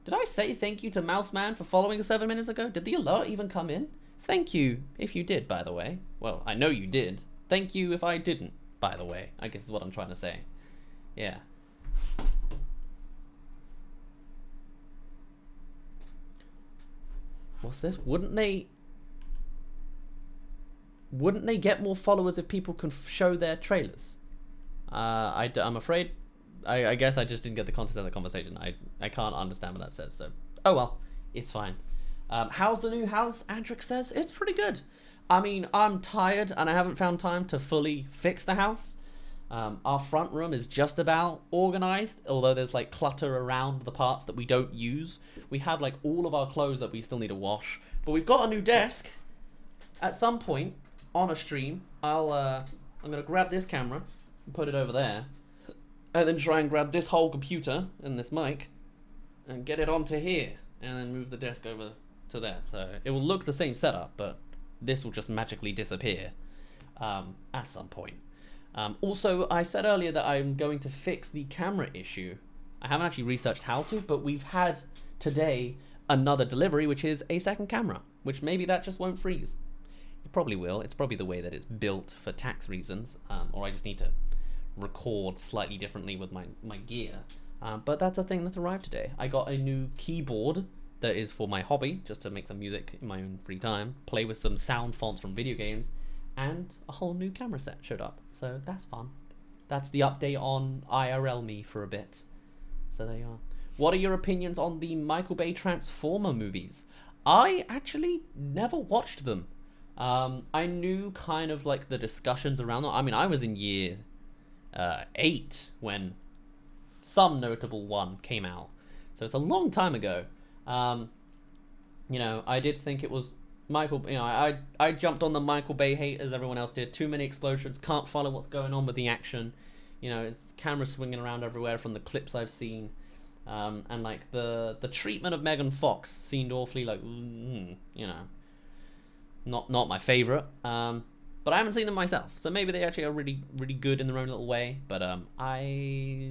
did I say thank you to Mouseman for following 7 minutes ago? Did the alert even come in? Thank you if you did, by the way. Well, I know you did. Thank you if I didn't, by the way, I guess is what I'm trying to say. Yeah. What's this? Wouldn't they get more followers if people can show their trailers? I'm afraid. I guess I just didn't get the context of the conversation. I can't understand what that says, so oh well, it's fine. How's the new house? Andrick says it's pretty good. I mean, I'm tired and I haven't found time to fully fix the house. Our front room is just about organized, although there's like clutter around the parts that we don't use. We have like all of our clothes that we still need to wash, but we've got a new desk. At some point on a stream, I'm gonna grab this camera and put it over there, and then try and grab this whole computer and this mic and get it onto here, and then move the desk over to there. So it will look the same setup, but this will just magically disappear at some point. Also, I said earlier that I'm going to fix the camera issue. I haven't actually researched how to, but we've had today another delivery, which is a second camera, which maybe that just won't freeze. It probably will. It's probably the way that it's built for tax reasons, or I just need to record slightly differently with my gear. But that's a thing that arrived today. I got a new keyboard that is for my hobby, just to make some music in my own free time, play with some sound fonts from video games, and a whole new camera set showed up. So that's fun. That's the update on IRL me for a bit. So there you are. What are your opinions on the Michael Bay Transformer movies? I actually never watched them. I knew kind of like the discussions around them. I mean, I was in year 8 when some notable one came out. So it's a long time ago. You know, I did think it was Michael, you know, I jumped on the Michael Bay hate as everyone else did. Too many explosions, can't follow what's going on with the action. You know, it's camera swinging around everywhere from the clips I've seen. And like the treatment of Megan Fox seemed awfully like, you know, not my favorite. But I haven't seen them myself, so maybe they actually are really, really good in their own little way. But I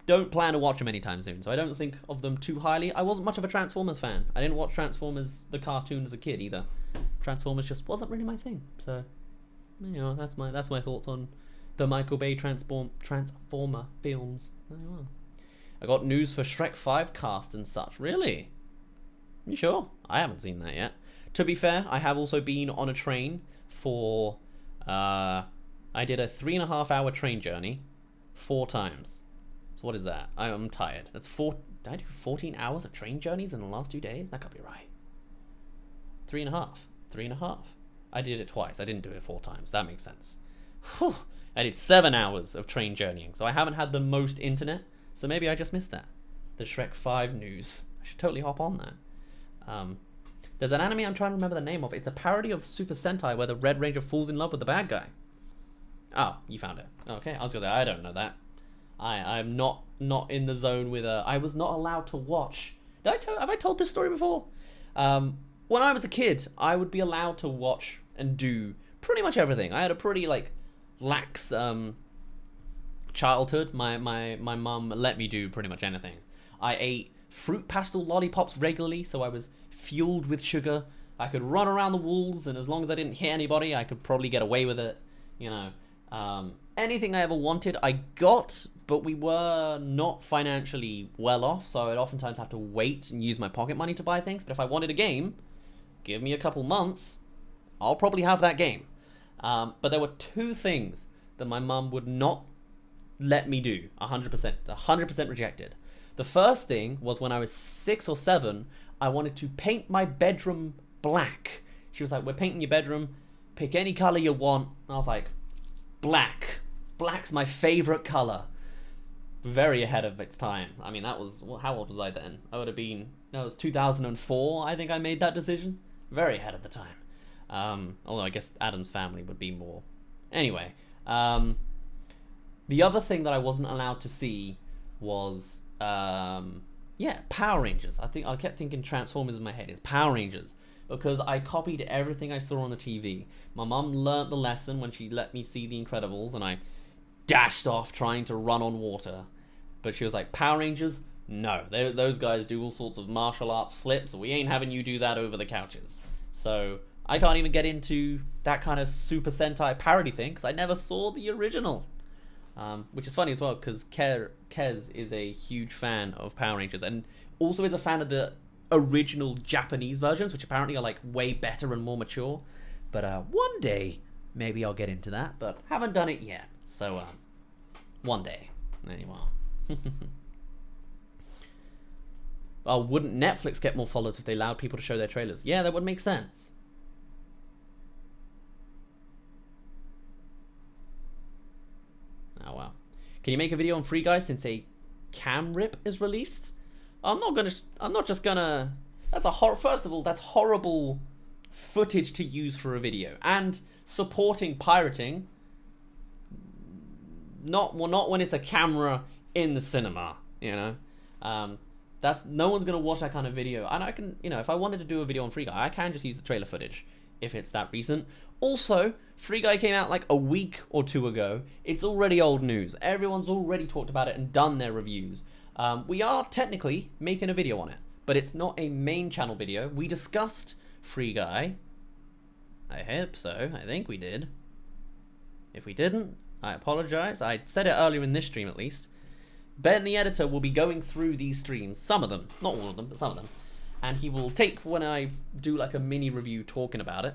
don't plan to watch them anytime soon, so I don't think of them too highly. I wasn't much of a Transformers fan. I didn't watch Transformers the cartoon as a kid either. Transformers just wasn't really my thing. So, you know, that's my thoughts on the Michael Bay Transformer films. There you are. I got news for Shrek 5 cast and such. Really? You sure? I haven't seen that yet. To be fair, I have also been on a train for I did a 3.5 hour train journey 4 times. So what is that? I'm tired. That's 4. Did I do 14 hours of train journeys in the last 2 days? That could be right. 3.5. 3.5. I did it twice. I didn't do it 4 times. That makes sense. Whew. I did 7 hours of train journeying. So I haven't had the most internet. So maybe I just missed that. The Shrek 5 news. I should totally hop on that. There's an anime I'm trying to remember the name of. It's a parody of Super Sentai where the Red Ranger falls in love with the bad guy. Oh, you found it. Okay, I was gonna say I don't know that. I'm not in the zone with I was not allowed to watch. Have I told this story before? When I was a kid, I would be allowed to watch and do pretty much everything. I had a pretty like lax childhood. My mum let me do pretty much anything. I ate fruit pastel lollipops regularly, so I was fueled with sugar. I could run around the walls, and as long as I didn't hit anybody, I could probably get away with it. You know, anything I ever wanted, I got, but we were not financially well off, so I'd oftentimes have to wait and use my pocket money to buy things. But if I wanted a game, give me a couple months, I'll probably have that game. But there were 2 things that my mum would not let me do 100% rejected. The first thing was when I was 6 or 7, I wanted to paint my bedroom black. She was like, we're painting your bedroom, pick any color you want. And I was like, black. Black's my favorite color. Very ahead of its time. I mean, that was, how old was I then? I would have been, that was 2004, I think I made that decision. Very ahead of the time. Although I guess Adam's Family would be more. Anyway, the other thing that I wasn't allowed to see was, Power Rangers. I kept thinking Transformers in my head. It's Power Rangers. Because I copied everything I saw on the TV. My mum learnt the lesson when she let me see The Incredibles, and I dashed off trying to run on water. But she was like, Power Rangers? No. Those guys do all sorts of martial arts flips. We ain't having you do that over the couches. So I can't even get into that kind of Super Sentai parody thing, because I never saw the original. Which is funny as well, because Kez is a huge fan of Power Rangers, and also is a fan of the original Japanese versions, which apparently are like way better and more mature. But one day, maybe I'll get into that, but haven't done it yet. So, one day. There you are. Oh, wouldn't Netflix get more followers if they allowed people to show their trailers? Yeah, that would make sense. Can you make a video on Free Guy since a cam rip is released? I'm not just gonna. That's first of all, that's horrible footage to use for a video, and supporting pirating. Not when it's a camera in the cinema, you know. That's no one's gonna watch that kind of video. And I can, you know, if I wanted to do a video on Free Guy, I can just use the trailer footage if it's that recent. Also, Free Guy came out like a week or two ago. It's already old news. Everyone's already talked about it and done their reviews. We are technically making a video on it, but it's not a main channel video. We discussed Free Guy. I hope so. I think we did. If we didn't, I apologize. I said it earlier in this stream at least. Ben, the editor, will be going through these streams, some of them, not all of them, but some of them, and he will take, when I do like a mini review talking about it,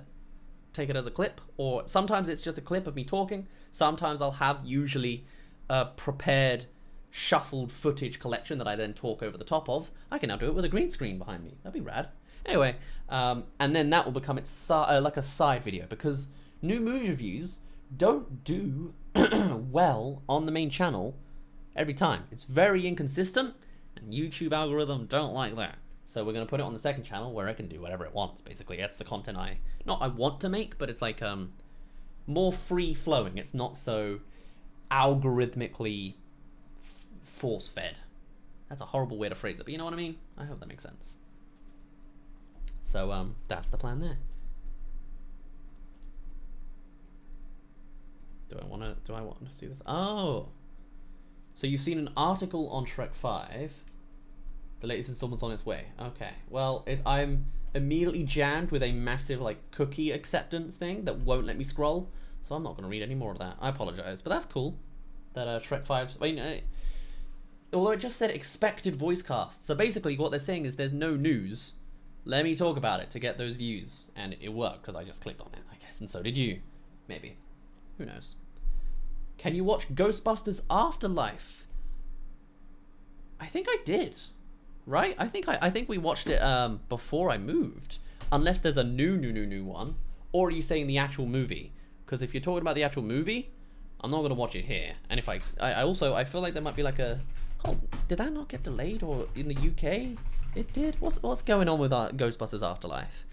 take it as a clip, or sometimes it's just a clip of me talking, sometimes I'll have usually a prepared, shuffled footage collection that I then talk over the top of. I can now do it with a green screen behind me. That'd be rad. Anyway, and then that will become its like a side video, because new movie reviews don't do well on the main channel every time. It's very inconsistent, and YouTube algorithm don't like that. So we're gonna put it on the second channel where it can do whatever it wants. Basically, that's the content I want to make, but it's like more free flowing. It's not so algorithmically force fed. That's a horrible way to phrase it, but you know what I mean. I hope that makes sense. So that's the plan there. Do I want to see this? Oh. So you've seen an article on Shrek 5. The latest installment's on its way. Okay. Well, I'm immediately jammed with a massive like cookie acceptance thing that won't let me scroll. So I'm not going to read any more of that. I apologize. But that's cool. That Shrek 5... I mean, although it just said expected voice cast. So basically what they're saying is there's no news. Let me talk about it to get those views. And it worked because I just clicked on it, I guess. And so did you. Maybe. Who knows? Can you watch Ghostbusters Afterlife? I think I did, right? I think we watched it before I moved, unless there's a new one. Or are you saying the actual movie? Because if you're talking about the actual movie, I'm not gonna watch it here. And if I feel like there might be like a, oh, did that not get delayed or in the UK? It did. What's going on with Ghostbusters Afterlife?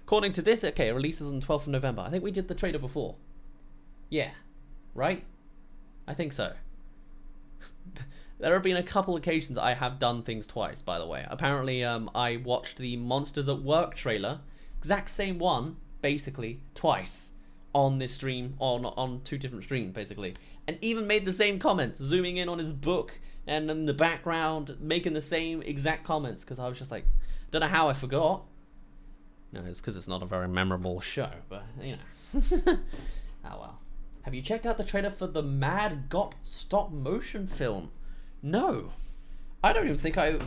According to this, okay, it releases on the 12th of November. I think we did the trailer before. Yeah, right? I think so. There have been a couple occasions I have done things twice, by the way. Apparently, I watched the Monsters at Work trailer, exact same one, basically, twice on this stream, on two different streams, basically. And even made the same comments, zooming in on his book, and in the background, making the same exact comments, because I was just like, don't know how I forgot. No, it's because it's not a very memorable show, but, you know. Oh, well. Have you checked out the trailer for the Mad Gop stop motion film? No. I don't even think I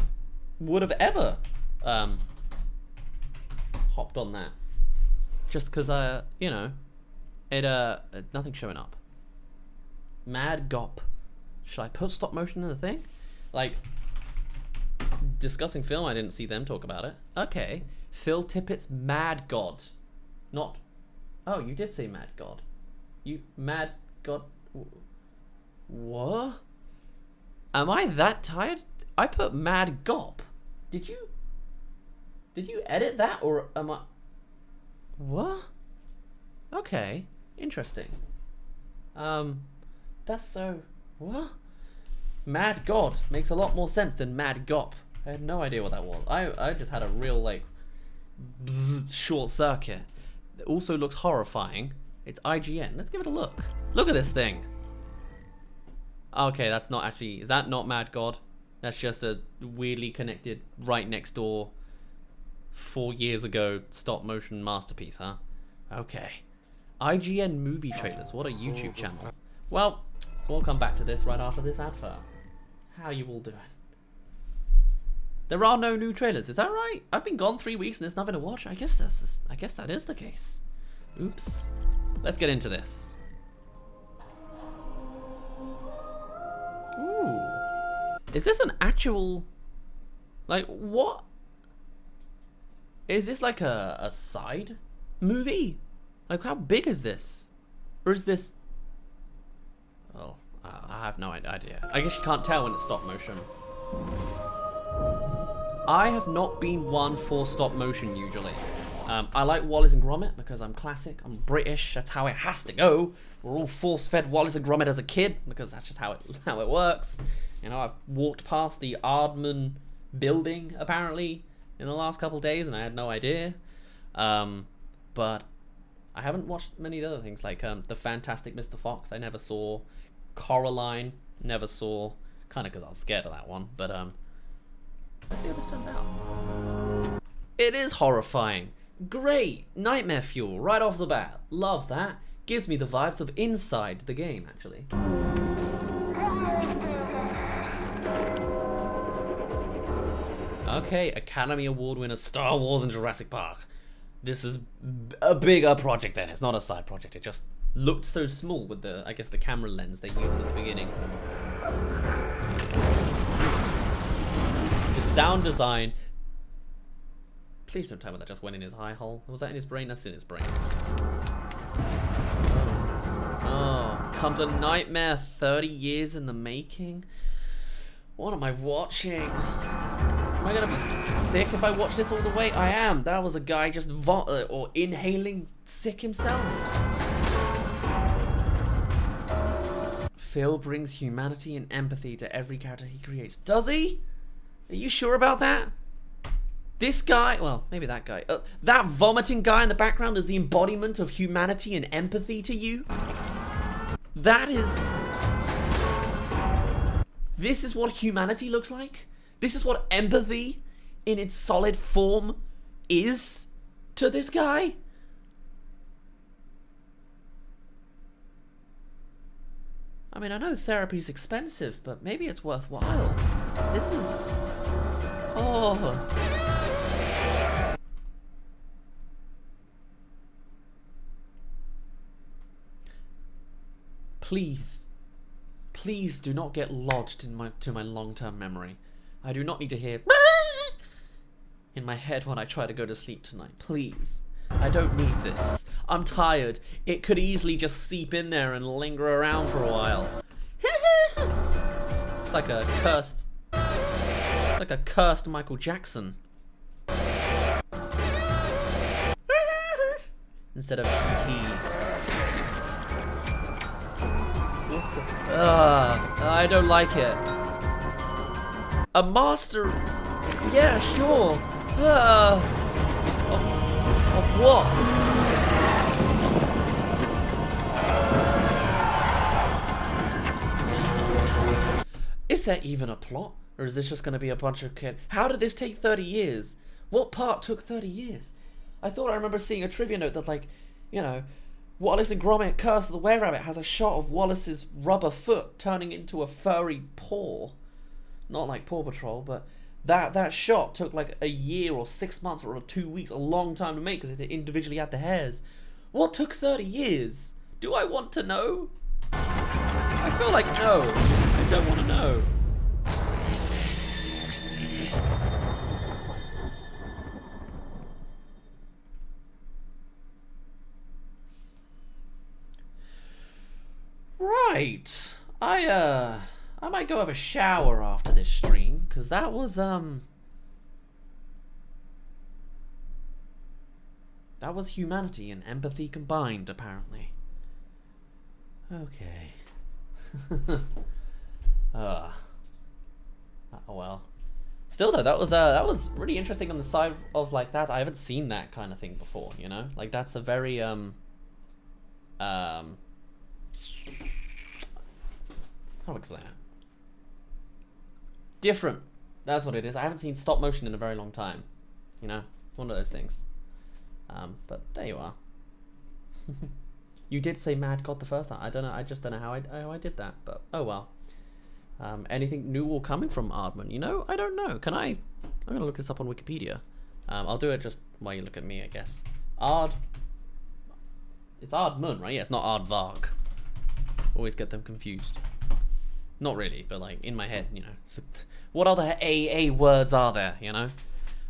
would have ever hopped on that. Just because, you know, nothing's showing up. Mad Gop. Should I put stop motion in the thing? Like, discussing film, I didn't see them talk about it. Okay. Phil Tippett's Mad God. Not... Oh, you did say Mad God. You Mad God... What? Am I that tired? I put Mad Gop. Did you edit that, or am I... What? Okay. Interesting. That's so... What? Mad God makes a lot more sense than Mad Gop. I had no idea what that was. I just had a real, like, bzz, short circuit. It also looks horrifying. It's IGN. Let's give it a look. Look at this thing. Okay, that's not actually... Is that not Mad God? That's just a weirdly connected, right next door, 4 years ago, stop motion masterpiece, huh? Okay. IGN movie trailers. What a YouTube channel. Well, we'll come back to this right after this advert. How you all doing? There are no new trailers. Is that right? I've been gone 3 weeks and there's nothing to watch. I guess that is the case. Oops. Let's get into this. Ooh. Is this an actual... Like, what? Is this like a side movie? Like, how big is this? Or is this... Well, I have no idea. I guess you can't tell when it's stop motion. I have not been one for stop motion usually. I like Wallace and Gromit because I'm classic, I'm British, that's how it has to go. We're all force-fed Wallace and Gromit as a kid because that's just how it works. You know, I've walked past the Aardman building apparently in the last couple of days and I had no idea. But I haven't watched many of the other things like The Fantastic Mr. Fox. I never saw. Coraline, never saw. Kind of because I was scared of that one. But let's see how this turns out. It is horrifying. Great! Nightmare fuel right off the bat. Love that. Gives me the vibes of Inside the game, actually. Okay, Academy Award winner Star Wars and Jurassic Park. This is a bigger project then. It's not a side project. It just looked so small with the, I guess, the camera lens they used at the beginning. The sound design. Please don't tell me that just went in his eye hole. Was that in his brain? That's in his brain. Oh, come to Nightmare 30 years in the making? What am I watching? Am I gonna be sick if I watch this all the way? I am. That was a guy just or inhaling sick himself. Phil brings humanity and empathy to every character he creates. Does he? Are you sure about that? This guy, well, maybe that guy. That vomiting guy in the background is the embodiment of humanity and empathy to you? That is... This is what humanity looks like? This is what empathy in its solid form is to this guy? I mean, I know therapy's expensive, but maybe it's worthwhile. This is... Oh... Please do not get lodged in my long-term memory. I do not need to hear in my head when I try to go to sleep tonight. Please. I don't need this. I'm tired. It could easily just seep in there and linger around for a while. It's like a cursed... It's like a cursed Michael Jackson. Instead of he. I don't like it. A master... Yeah, sure. Of what? Is there even a plot? Or is this just going to be a bunch of kids? How did this take 30 years? What part took 30 years? I thought I remember seeing a trivia note that, like, you know, Wallace and Gromit Curse of the Were-Rabbit has a shot of Wallace's rubber foot turning into a furry paw. Not like Paw Patrol, but that shot took like a year or 6 months or 2 weeks, a long time to make because it individually had the hairs. What took 30 years? Do I want to know? I feel like no. I don't want to know. Right. I might go have a shower after this stream, because that was, that was humanity and empathy combined, apparently. Okay. Oh well. Still though, that was really interesting on the side of like that. I haven't seen that kind of thing before, you know? Like that's a very, how do I explain it? Different. That's what it is. I haven't seen stop motion in a very long time. You know? It's one of those things. But there you are. You did say Mad God the first time. I don't know. I just don't know how I did that. But oh well. Anything new or coming from Aardman? You know? I don't know. Can I? I'm gonna look this up on Wikipedia. I'll do it just while you look at me, I guess. It's Aardman, right? Yeah, it's not Aardvark. Always get them confused. Not really, but like in my head, you know. What other AA words are there, you know?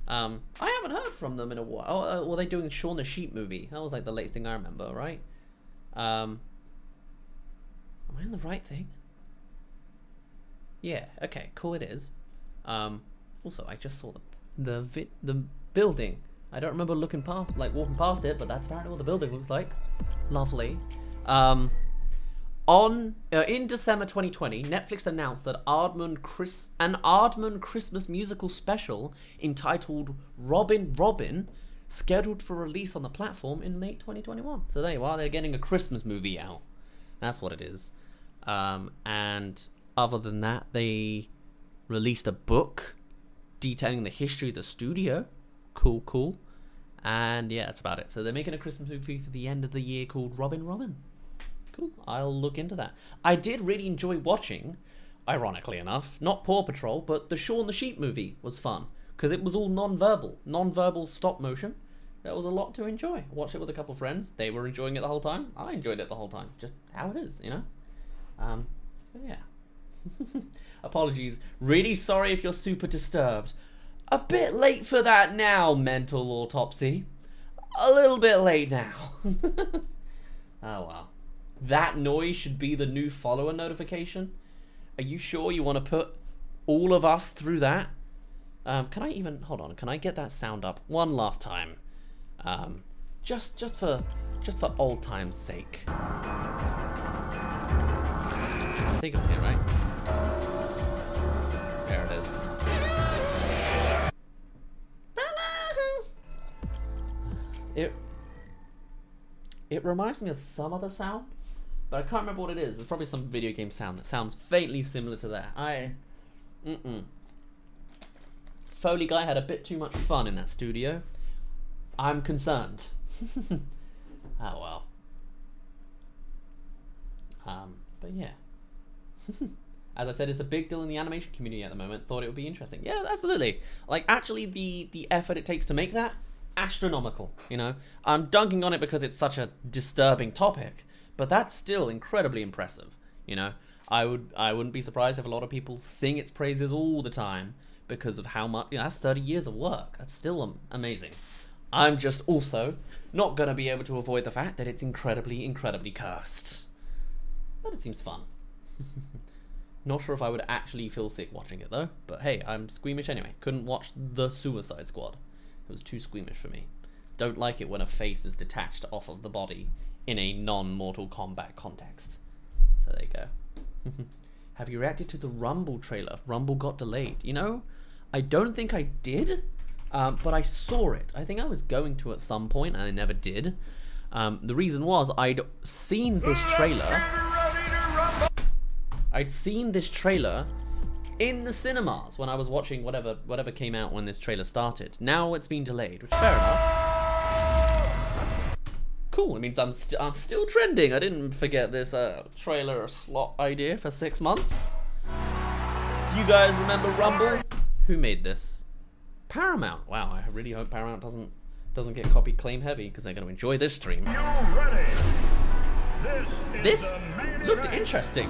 I haven't heard from them in a while. Oh, were they doing Shaun the Sheep movie? That was like the latest thing I remember, right? Am I on the right thing? Yeah, okay, cool it is. Also, I just saw the building. I don't remember looking past, like walking past it, but that's apparently what the building looks like. Lovely. In December 2020, Netflix announced that an Aardman Christmas musical special entitled Robin Robin, scheduled for release on the platform in late 2021. So there you are, they're getting a Christmas movie out. That's what it is. And other than that, they released a book detailing the history of the studio. Cool. And yeah, that's about it. So they're making a Christmas movie for the end of the year called Robin Robin. Cool. I'll look into that. I did really enjoy watching, ironically enough, not Paw Patrol, but the Shaun the Sheep movie was fun. Because it was all non-verbal stop motion. That was a lot to enjoy. I watched it with a couple of friends. They were enjoying it the whole time. I enjoyed it the whole time. Just how it is, you know? But yeah. Apologies. Really sorry if you're super disturbed. A bit late for that now, mental autopsy. A little bit late now. Oh well. That noise should be the new follower notification. Are you sure you want to put all of us through that? Can I even, hold on, can I get that sound up one last time? Just for old time's sake. I think it's here, right? There it is. It reminds me of some other sound, but I can't remember what it is. It's probably some video game sound that sounds faintly similar to that. Foley guy had a bit too much fun in that studio. I'm concerned. Oh well. But yeah. As I said, it's a big deal in the animation community at the moment. Thought it would be interesting. Yeah, absolutely. Like, actually, the effort it takes to make that, astronomical, you know? I'm dunking on it because it's such a disturbing topic, but that's still incredibly impressive, you know? I wouldn't be surprised if a lot of people sing its praises all the time because of how much, you know, that's 30 years of work. That's still amazing. I'm just also not going to be able to avoid the fact that it's incredibly cursed. But it seems fun. Not sure if I would actually feel sick watching it though, but hey, I'm squeamish anyway. Couldn't watch The Suicide Squad. It was too squeamish for me. Don't like it when a face is detached off of the body in a non-Mortal Kombat context. So there you go. Have you reacted to the Rumble trailer? Rumble got delayed. You know, I don't think I did, but I saw it. I think I was going to at some point and I never did. The reason was I'd seen this trailer. I'd seen this trailer in the cinemas when I was watching whatever came out when this trailer started. Now it's been delayed, which is fair enough. Cool, it means I'm still trending. I didn't forget this trailer slot idea for 6 months. Do you guys remember Rumble? Who made this? Paramount. Wow, I really hope Paramount doesn't get copy claim heavy because they're going to enjoy this stream. This looked interesting.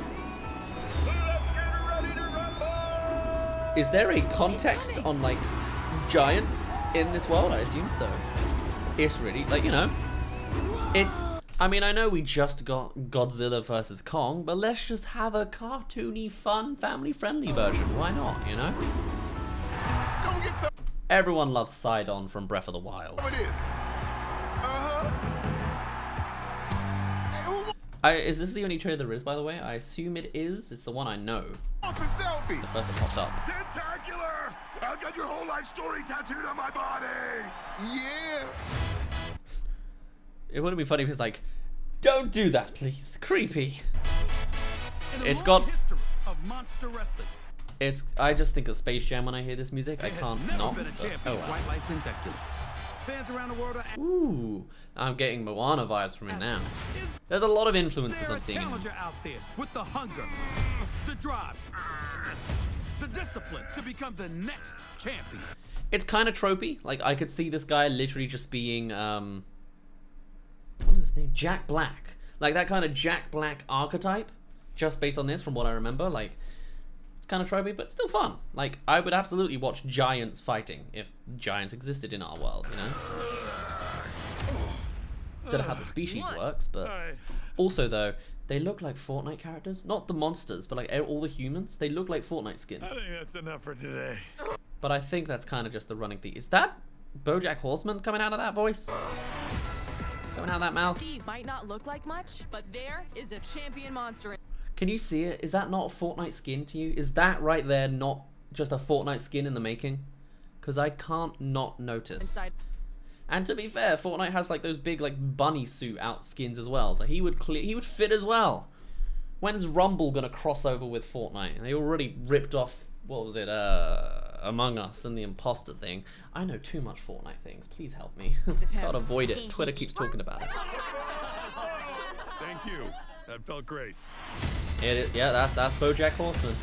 Is there a context on, like, giants in this world? I assume so. It's really, like, you know, it's, I mean, I know we just got Godzilla vs. Kong, but let's just have a cartoony, fun, family-friendly version. Why not, you know? Everyone loves Sidon from Breath of the Wild. Is this the only trailer there is, by the way? I assume it is. It's the one I know. The first that popped up. Tentacular! I've got your whole life story tattooed on my body! Yeah! It wouldn't be funny if it's like, don't do that, please. Creepy. It's got history of monster wrestling. It's. I just think of Space Jam when I hear this music. I can't not. Been a champion, Oh well. quite like Tentacular. Fans around the world are Ooh, I'm getting Moana vibes from it now. There's a lot of influences I'm seeing. challenger out there with the hunger, the drive, the discipline to become the next champion. It's kind of tropey. Like, I could see this guy literally just being what is his name? Jack Black. Like that kind of Jack Black archetype. Just based on this, from what I remember, like. Kind of tropey, but still fun. Like, I would absolutely watch giants fighting if giants existed in our world, you know? don't know how the species works, but also though, they look like Fortnite characters. Not the monsters, but like all the humans. They look like Fortnite skins. I think that's enough for today. But I think that's kind of just the running thing. Is that BoJack Horseman coming out of that voice? Coming out of that mouth? Steve might not look like much, but there is a champion monster. Can you see it? Is that not a Fortnite skin to you? Is that right there not just a Fortnite skin in the making? Because I can't not notice. Inside. And to be fair, Fortnite has like those big like bunny suit out skins as well, so he would fit as well. When is Rumble gonna cross over with Fortnite? They already ripped off, what was it, Among Us and the imposter thing. I know too much Fortnite things. Please help me. Gotta avoid it. Twitter keeps talking about it. Thank you. That felt great. Yeah, that's BoJack Horseman.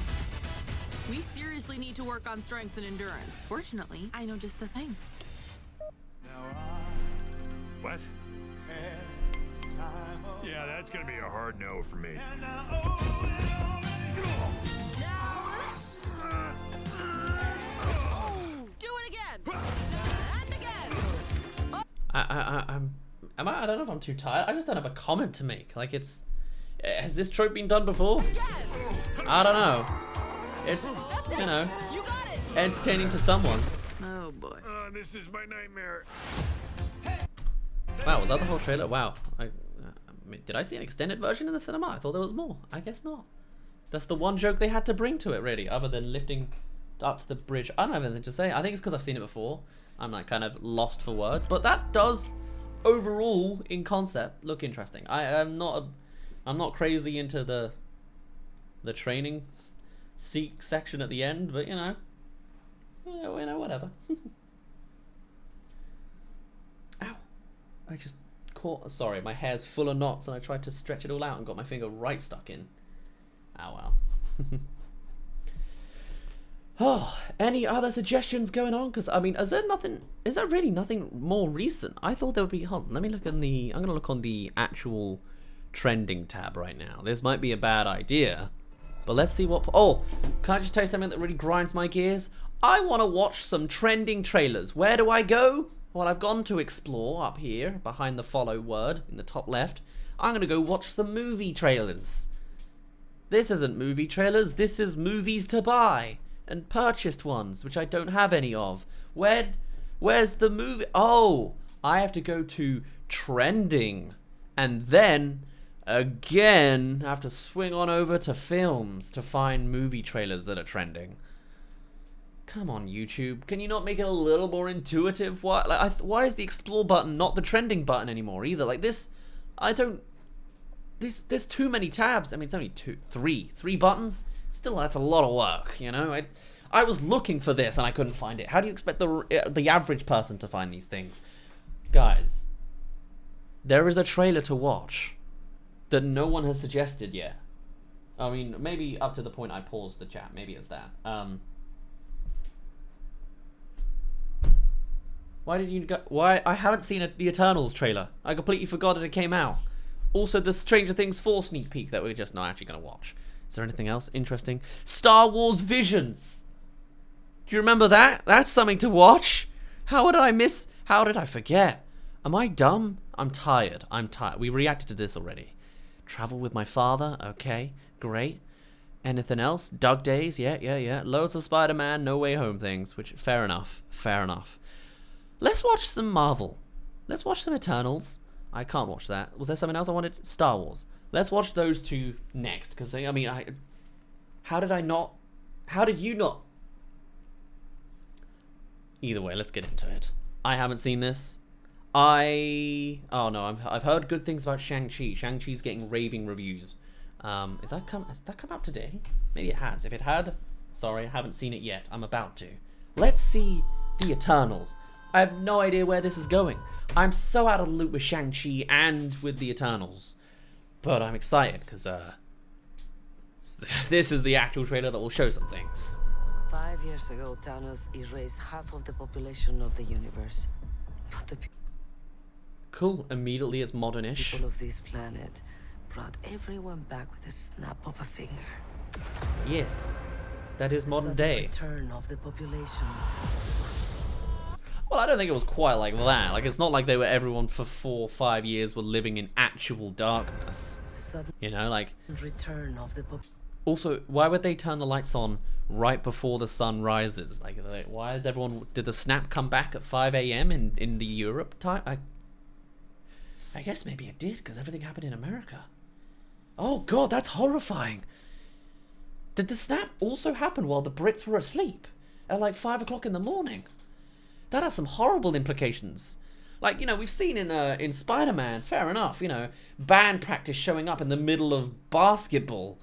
We seriously need to work on strength and endurance. Fortunately, I know just the thing. What? Yeah, that's gonna be a hard no for me. Do it again! And again! I don't know if I'm too tired. I just don't have a comment to make. Like, has this trope been done before? Yes! I don't know. It's, you know, You got it! entertaining to someone. Oh boy. This is my nightmare. Wow, was that the whole trailer? Wow. Did I see an extended version in the cinema? I thought there was more. I guess not. That's the one joke they had to bring to it, really, other than lifting up to the bridge. I don't have anything to say. I think it's because I've seen it before. I'm like kind of lost for words, but that does overall, in concept, look interesting. I'm not crazy into the training section at the end, but you know, whatever. Ow! I just caught. Sorry, my hair's full of knots, and I tried to stretch it all out and got my finger right stuck in. Oh well. Oh, any other suggestions going on? Because I mean, is there really nothing more recent? I thought there would be. Hold on, let me look in the. I'm gonna look on the actual trending tab right now. This might be a bad idea, but let's see what. Oh, can I just tell you something that really grinds my gears? I want to watch some trending trailers. Where do I go? Well, I've gone to explore up here behind the follow word in the top left. I'm gonna go watch some movie trailers. This isn't movie trailers. This is movies to buy. And purchased ones, which I don't have any of. Where's the movie? Oh, I have to go to trending, and then again I have to swing on over to films to find movie trailers that are trending. Come on, YouTube, can you not make it a little more intuitive? Why is the explore button not the trending button anymore either? Like this, there's too many tabs. I mean, it's only three buttons. Still, that's a lot of work, you know? I was looking for this and I couldn't find it. How do you expect the average person to find these things? Guys, there is a trailer to watch that no one has suggested yet. I mean, maybe up to the point I paused the chat. Maybe it's that. Why did you go? Why? I haven't seen the Eternals trailer. I completely forgot that it came out. Also, the Stranger Things 4 sneak peek that we're just not actually going to watch. Is there anything else interesting? Star Wars Visions. Do you remember that? That's something to watch. How did I miss? How did I forget? Am I dumb? I'm tired. We reacted to this already. Travel with my father. Okay, great. Anything else? Dug Days. Yeah. Loads of Spider-Man, No Way Home things. Which, fair enough. Let's watch some Marvel. Let's watch some Eternals. I can't watch that. Was there something else I wanted? Star Wars. Let's watch those two next, because I mean, how did you not? Either way, let's get into it. I haven't seen this. Oh no, I've heard good things about Shang-Chi. Shang-Chi's getting raving reviews. Has that come out today? Maybe it has. If it had, sorry, I haven't seen it yet. I'm about to. Let's see the Eternals. I have no idea where this is going. I'm so out of the loop with Shang-Chi and with the Eternals. But I'm excited because this is the actual trailer that will show some things. 5 years ago, Thanos erased half of the population of the universe. But the Cool. Immediately it's modern-ish. people of this planet brought everyone back with a snap of a finger. Yes. That is modern Sudden day. return of the population. Well, I don't think it was quite like that. Like, it's not like they were everyone for 4 or 5 years were living in actual darkness. You know, like. Return of the Also, why would they turn the lights on right before the sun rises? Like, why is everyone? Did the snap come back at 5 a.m. in the Europe time? I guess maybe it did because everything happened in America. Oh God, that's horrifying. Did the snap also happen while the Brits were asleep at like 5 o'clock in the morning? That has some horrible implications. Like, you know, we've seen in Spider-Man, fair enough, you know, band practice showing up in the middle of basketball.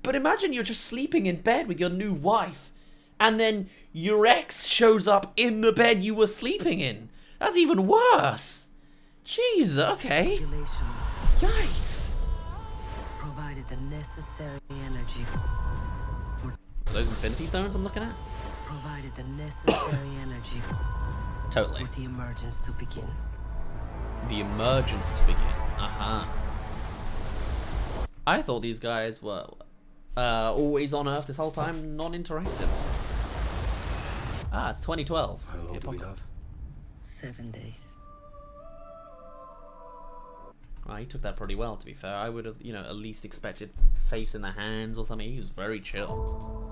But imagine you're just sleeping in bed with your new wife, and then your ex shows up in the bed you were sleeping in. That's even worse. Jeez, okay. Yikes. Provided the necessary energy for those Infinity Stones I'm looking at? Provided the necessary energy totally. For the emergence to begin. The emergence to begin. I thought these guys were always on Earth this whole time, non-interactive. Ah, it's 2012. How long do we have? 7 days. Well, he took that pretty well, to be fair. I would have, you know, at least expected face in the hands or something. He was very chill.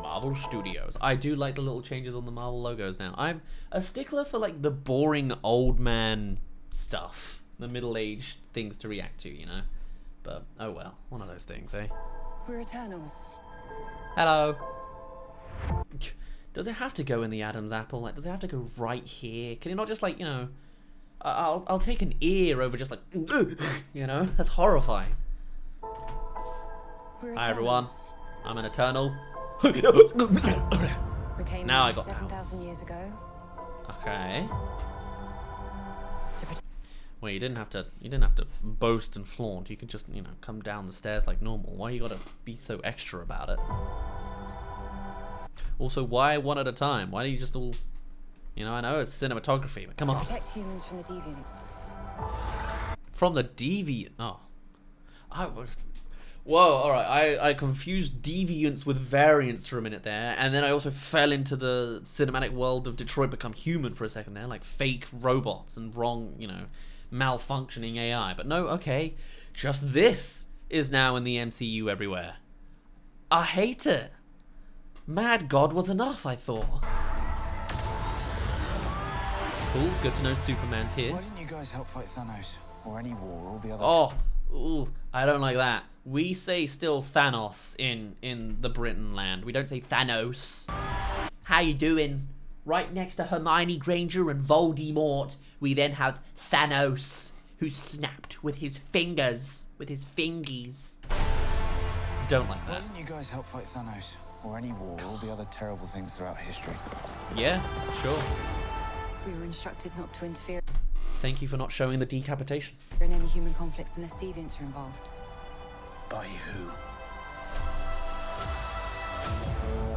Marvel Studios. I do like the little changes on the Marvel logos now. I'm a stickler for like the boring old man stuff, the middle-aged things to react to, you know. But oh well, one of those things, eh? We're Eternals. Hello. Does it have to go in the Adam's apple? Like, does it have to go right here? Can it not just like, you know? I'll take an ear over just like, you know. That's horrifying. Hi everyone, I'm an Eternal. Now I got 7,000 years ago. Okay. Well, you didn't have to boast and flaunt. You could just, you know, come down the stairs like normal. Why you gotta be so extra about it? Also, why one at a time? Why do you just all, you know, I know it's cinematography, but come on. Protect humans from the deviants. From the deviant? Oh. Whoa, alright, I confused deviants with variants for a minute there, and then I also fell into the cinematic world of Detroit Become Human for a second there, like fake robots and wrong, you know, malfunctioning AI. But no, okay, just this is now in the MCU everywhere. I hate it. Mad God was enough, I thought. Cool, good to know Superman's here. Why didn't you guys help fight Thanos? Or any war, all the other... Oh, ooh, I don't like that. We say still Thanos in the Britain land. We don't say Thanos. How you doing? Right next to Hermione Granger and Voldemort, we then have Thanos, who snapped with his fingers, with his fingies. Don't like that. Why didn't you guys help fight Thanos? Or any war, all the other terrible things throughout history? Yeah, sure. We were instructed not to interfere Thank you for not showing the decapitation. in any human conflicts unless deviants are involved. By who?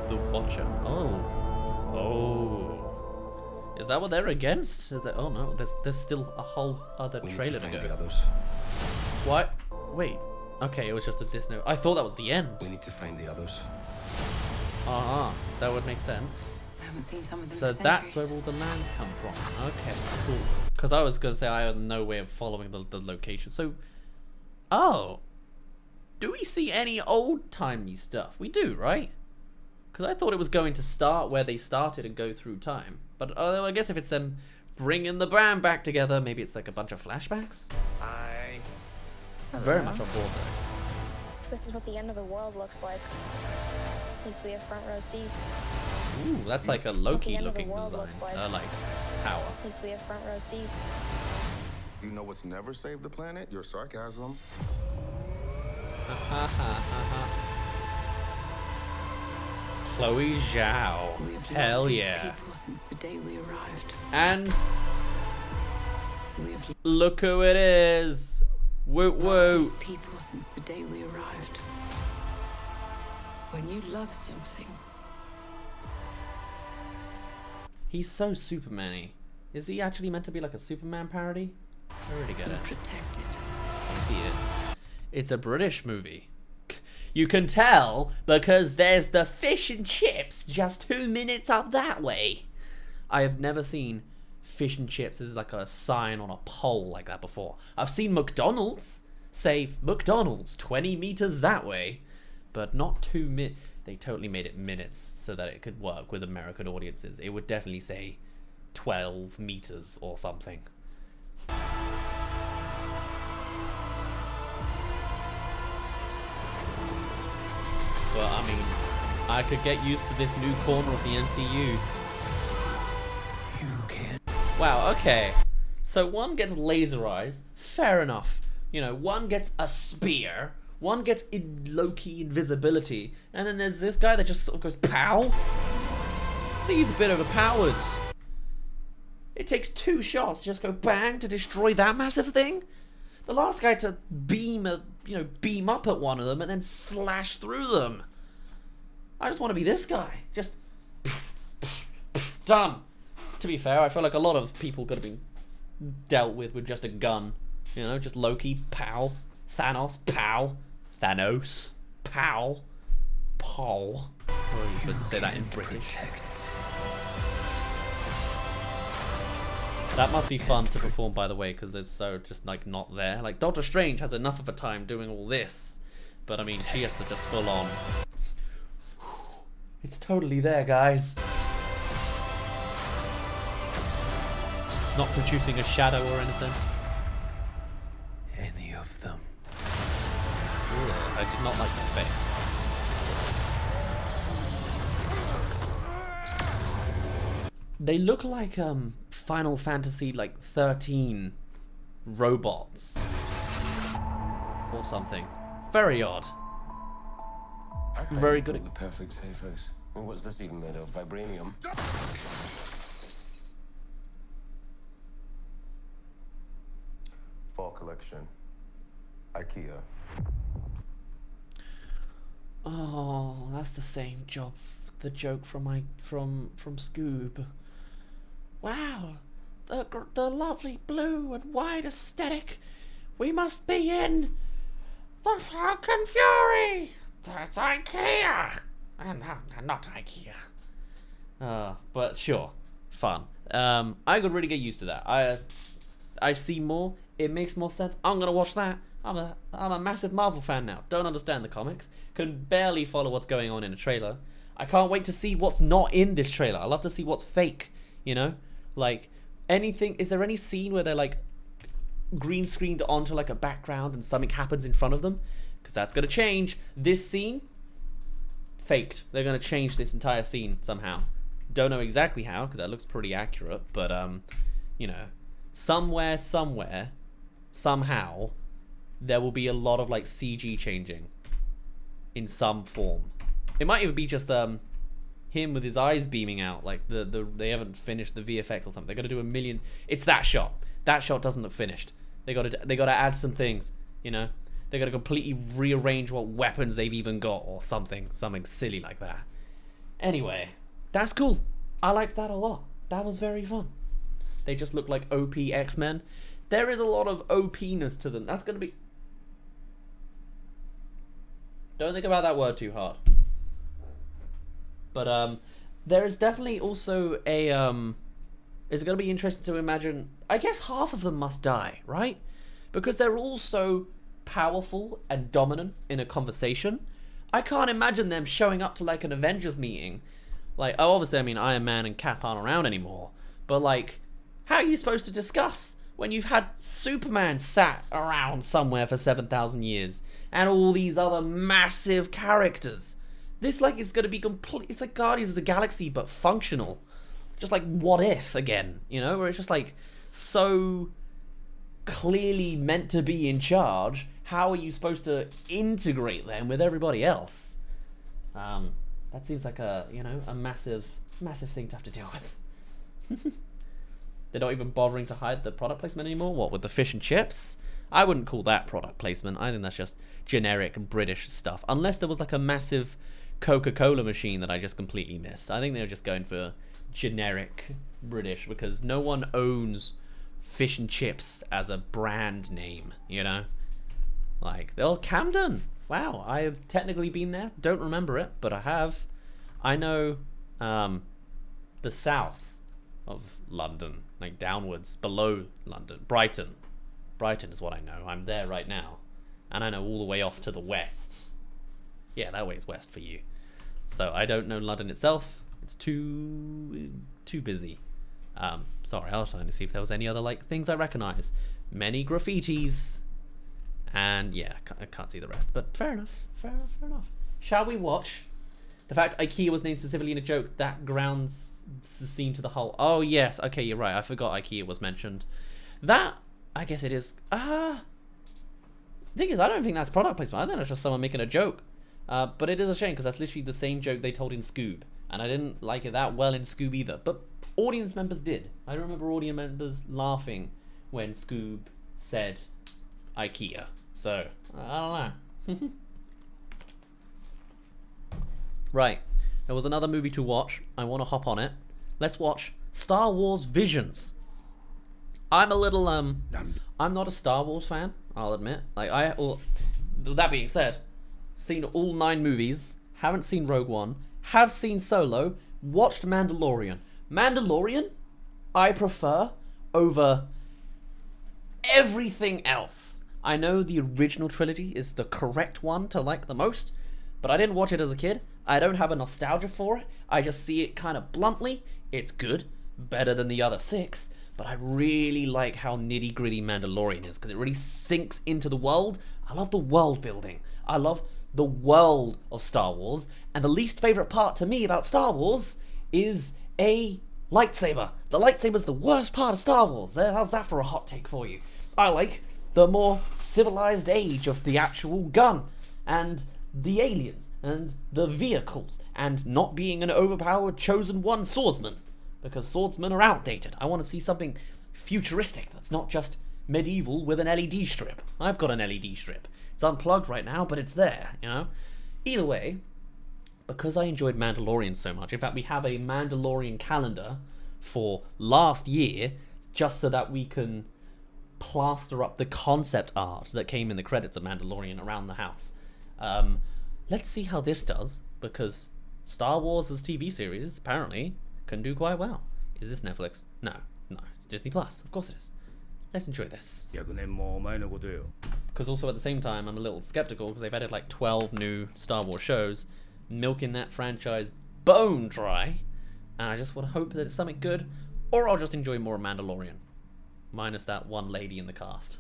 The Watcher. Oh. Oh. Is that what they're against? Oh no, there's still a whole other trailer to go. The others. What? Wait. Okay, it was just a diss note. I thought that was the end. We need to find the others. That would make sense. I haven't seen some of them So for that's centuries. where all the lands come from. Okay, cool. Because I was going to say I had no way of following the location. So, oh. Do we see any old-timey stuff? We do, right? Because I thought it was going to start where they started and go through time. But I guess if it's them bringing the brand back together, maybe it's like a bunch of flashbacks? Very much on board, though. This is what the end of the world looks like. At least we have front row seats. Ooh, that's like a Loki-looking design. Like power. At least we have front row seats. You know what's never saved the planet? Your sarcasm. Chloe Zhao. We have Hell loved these yeah. people since the day we arrived. And We have look who it is. Woot loved woot. these people since the day we arrived. When you love something, He's so Superman-y. Is he actually meant to be like a Superman parody? I already get you it. protect it. I see it. It's a British movie. You can tell because there's the fish and chips just 2 minutes up that way. I have never seen fish and chips. This is like a sign on a pole like that before. I've seen McDonald's say McDonald's 20 meters that way, but not 2 minutes. They totally made it minutes so that it could work with American audiences. It would definitely say 12 meters or something. But I mean, I could get used to this new corner of the MCU. Wow, okay. So one gets laser eyes, fair enough. You know, one gets a spear, one gets low-key invisibility, and then there's this guy that just sort of goes pow. I think he's a bit overpowered. It takes 2 shots to just go bang to destroy that massive thing. The last guy to beam up at one of them and then slash through them. I just want to be this guy. Just done. To be fair, I feel like a lot of people could have been dealt with just a gun. You know, just Loki, pow. Thanos, pow. Thanos, pow. Pow. How are you supposed to say that in British? That must be fun to perform, by the way, because it's so just like not there. Like Doctor Strange has enough of a time doing all this, but I mean, she has to just full on. It's totally there, guys. Not producing a shadow or anything. Any of them. Ugh, I did not like the face. They look like Final Fantasy like 13 robots or something. Very odd. Very good. The perfect safe house. Well, what's this even made of? Vibranium? Fall collection. IKEA. Oh, that's the same job. The joke from Scoob. Wow, the lovely blue and white aesthetic. We must be in the Falcon Fury. That's IKEA. Not IKEA. But sure, fun. I could really get used to that. I see more. It makes more sense. I'm gonna watch that. I'm a massive Marvel fan now. Don't understand the comics. Can barely follow what's going on in a trailer. I can't wait to see what's not in this trailer. I love to see what's fake. You know, like anything. Is there any scene where they're like green screened onto like a background and something happens in front of them? Because that's gonna change. This scene, faked. They're gonna change this entire scene somehow. Don't know exactly how, because that looks pretty accurate. But you know, somewhere, somehow, there will be a lot of like CG changing in some form. It might even be just him with his eyes beaming out, like they haven't finished the VFX or something. They got to do a million. It's that shot. That shot doesn't look finished. They got to add some things. You know, they got to completely rearrange what weapons they've even got or something silly like that. Anyway, that's cool. I liked that a lot. That was very fun. They just look like OP X-Men. There is a lot of OP-ness to them. That's gonna be. Don't think about that word too hard. But there is definitely also a it's gonna be interesting to imagine. I guess half of them must die, right? Because they're all so powerful and dominant in a conversation. I can't imagine them showing up to like an Avengers meeting. Like, oh, obviously, I mean, Iron Man and Cap aren't around anymore. But like, how are you supposed to discuss when you've had Superman sat around somewhere for 7,000 years and all these other massive characters? This like is going to be complete. It's like Guardians of the Galaxy but functional. Just like What If again, you know, where it's just like so clearly meant to be in charge. How are you supposed to integrate them with everybody else? That seems like a, you know, a massive thing to have to deal with. They're not even bothering to hide the product placement anymore. What, with the fish and chips? I wouldn't call that product placement. I think that's just generic British stuff. Unless there was like a massive Coca-Cola machine that I just completely missed. I think they were just going for generic British because no one owns fish and chips as a brand name, you know? Like, oh, Camden. Wow, I have technically been there. Don't remember it, but I have. I know the south of London, like downwards, below London. Brighton. Brighton is what I know. I'm there right now. And I know all the way off to the west. Yeah, that way is west for you. So I don't know London itself. It's too busy. Sorry, I was trying to see if there was any other like things I recognize. Many graffitis. And yeah, I can't see the rest. But fair enough. Fair enough. Shall we watch? The fact IKEA was named specifically in a joke, that grounds the scene to the whole. Oh yes, okay, you're right. I forgot IKEA was mentioned. That, I guess it is. The thing is, I don't think that's product placement. I think that's just someone making a joke. But it is a shame because that's literally the same joke they told in Scoob. And I didn't like it that well in Scoob either. But audience members did. I remember audience members laughing when Scoob said IKEA. So, I don't know. Right. There was another movie to watch. I want to hop on it. Let's watch Star Wars Visions. I'm a little, I'm not a Star Wars fan, I'll admit. Like, that being said, seen all 9 movies, haven't seen Rogue One, have seen Solo, watched Mandalorian. Mandalorian, I prefer over everything else. I know the original trilogy is the correct one to like the most, but I didn't watch it as a kid. I don't have a nostalgia for it. I just see it kind of bluntly. It's good, better than the other 6, but I really like how nitty-gritty Mandalorian is because it really sinks into the world. I love the world building. I love the world of Star Wars, and the least favorite part to me about Star Wars is a lightsaber. The lightsaber's the worst part of Star Wars. How's that for a hot take for you? I like the more civilized age of the actual gun, and the aliens, and the vehicles, and not being an overpowered chosen one swordsman, because swordsmen are outdated. I want to see something futuristic that's not just medieval with an LED strip. I've got an LED strip. It's unplugged right now, but it's there, you know? Either way, because I enjoyed Mandalorian so much, in fact, we have a Mandalorian calendar for last year, just so that we can plaster up the concept art that came in the credits of Mandalorian around the house. Let's see how this does, because Star Wars as TV series, apparently, can do quite well. Is this Netflix? No, it's Disney Plus. Of course it is. Let's enjoy this. Because also at the same time, I'm a little skeptical because they've added like 12 new Star Wars shows, milking that franchise bone dry, and I just want to hope that it's something good, or I'll just enjoy more Mandalorian, minus that one lady in the cast.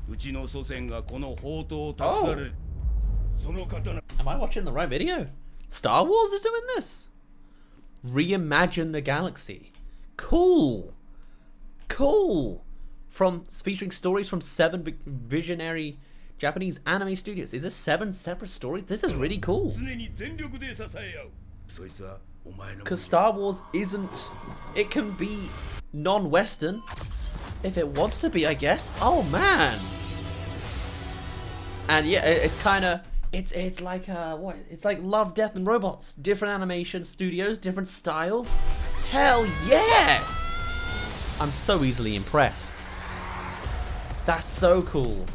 Am I watching the right video? Star Wars is doing this? Reimagine the Galaxy. Cool. Featuring stories from 7 visionary Japanese anime studios. Is this 7 separate stories? This is really cool. Because Star Wars isn't... It can be non-Western if it wants to be, I guess. Oh, man. And yeah, it's kind of... It's like, what? It's like Love, Death, and Robots. Different animation studios, different styles. Hell yes! I'm so easily impressed. That's so cool.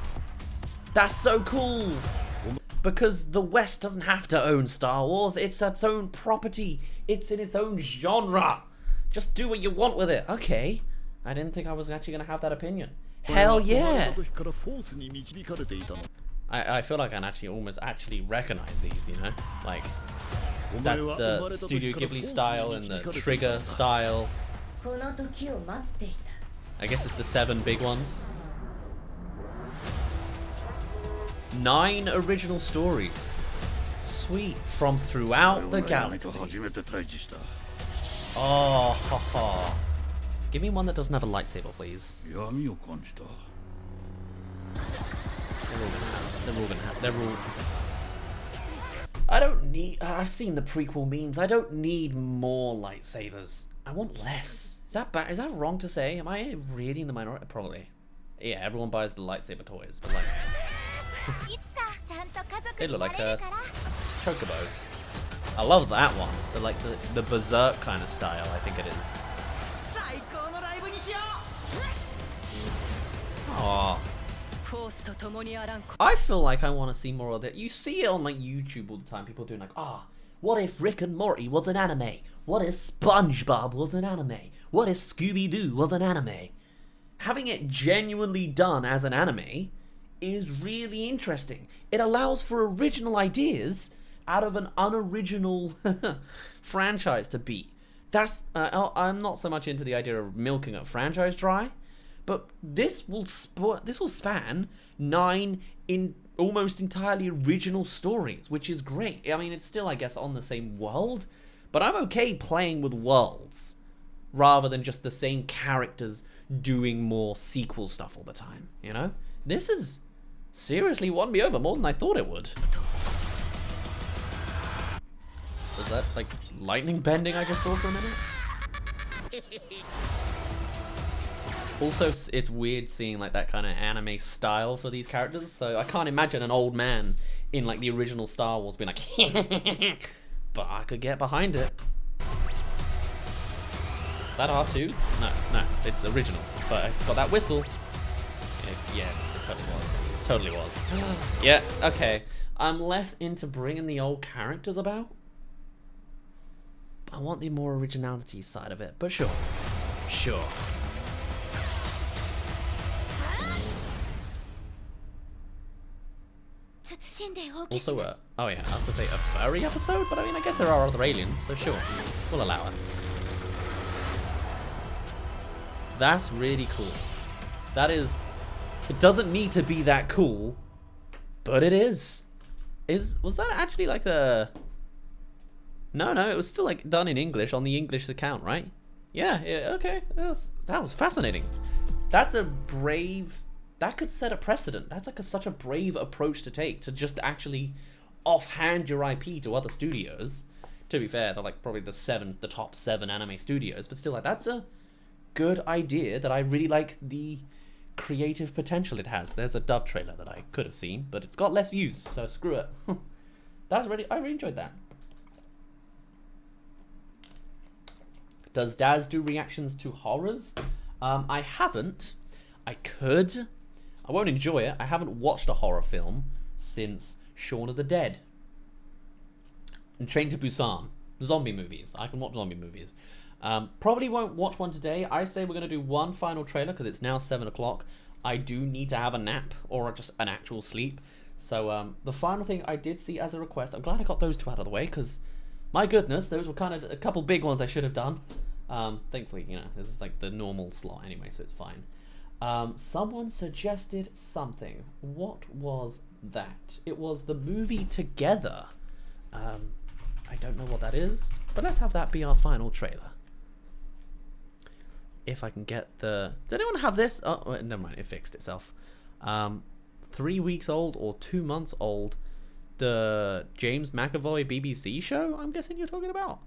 That's so cool. Because the West doesn't have to own Star Wars. It's its own property. It's in its own genre. Just do what you want with it. Okay. I didn't think I was actually going to have that opinion. Hell yeah. I feel like I can almost recognize these, you know? Like, that's the Studio Ghibli style and the Trigger style. I guess it's the 7 big ones. 9 original stories. Sweet. From throughout the galaxy. Oh, haha. Give me one that doesn't have a lightsaber, please. They're all gonna have. I don't need... I've seen the prequel memes. I don't need more lightsabers. I want less. Is that bad? Is that wrong to say? Am I really in the minority? Probably. Yeah, everyone buys the lightsaber toys, but like... they look like chocobos. I love that one. The berserk kind of style, I think it is. Aww. I feel like I want to see more of that. You see it on like YouTube all the time. People doing like, what if Rick and Morty was an anime? What if SpongeBob was an anime? What if Scooby-Doo was an anime? Having it genuinely done as an anime is really interesting. It allows for original ideas out of an unoriginal franchise to beat. That's I'm not so much into the idea of milking a franchise dry, but this will span 9 in almost entirely original stories, which is great. I mean, it's still, I guess, on the same world, but I'm okay playing with worlds rather than just the same characters doing more sequel stuff all the time, you know? This is seriously won me over more than I thought it would. Was that, like, lightning bending I just saw for a minute? Also, it's weird seeing, like, that kind of anime style for these characters, so I can't imagine an old man in, like, the original Star Wars being like, but I could get behind it. Is that R2? No, it's original, but it's got that whistle. Yeah, it totally was. Yeah, okay. I'm less into bringing the old characters about. I want the more originality side of it, but sure. Also, oh yeah, I was gonna say a furry episode, but I mean, I guess there are other aliens, so sure, we'll allow it. That's really cool. That is, it doesn't need to be that cool, but it is. Was that actually like a... No, it was still like done in English on the English account, right? Yeah, okay, that was fascinating. That's a brave... That could set a precedent. That's like such a brave approach to take, to just actually offhand your IP to other studios. To be fair, they're like probably the top 7 anime studios, but still, like, that's a good idea that I really like the creative potential it has. There's a dub trailer that I could have seen, but it's got less views, so screw it. I really enjoyed that. Does Daz do reactions to horrors? I haven't. I could. I won't enjoy it. I haven't watched a horror film since Shaun of the Dead and Train to Busan. Zombie movies. I can watch zombie movies. Probably won't watch one today. I say we're going to do one final trailer because it's now 7 o'clock. I do need to have a nap or just an actual sleep. So the final thing I did see as a request, I'm glad I got those 2 out of the way because, my goodness, those were kind of a couple big ones I should have done. Thankfully, you know, this is like the normal slot anyway, so it's fine. Someone suggested something. What was that? It was the movie Together. I don't know what that is, but let's have that be our final trailer. If I can get the... Does anyone have this? Oh, wait, never mind, it fixed itself. 3 weeks old or 2 months old. The James McAvoy BBC show, I'm guessing you're talking about?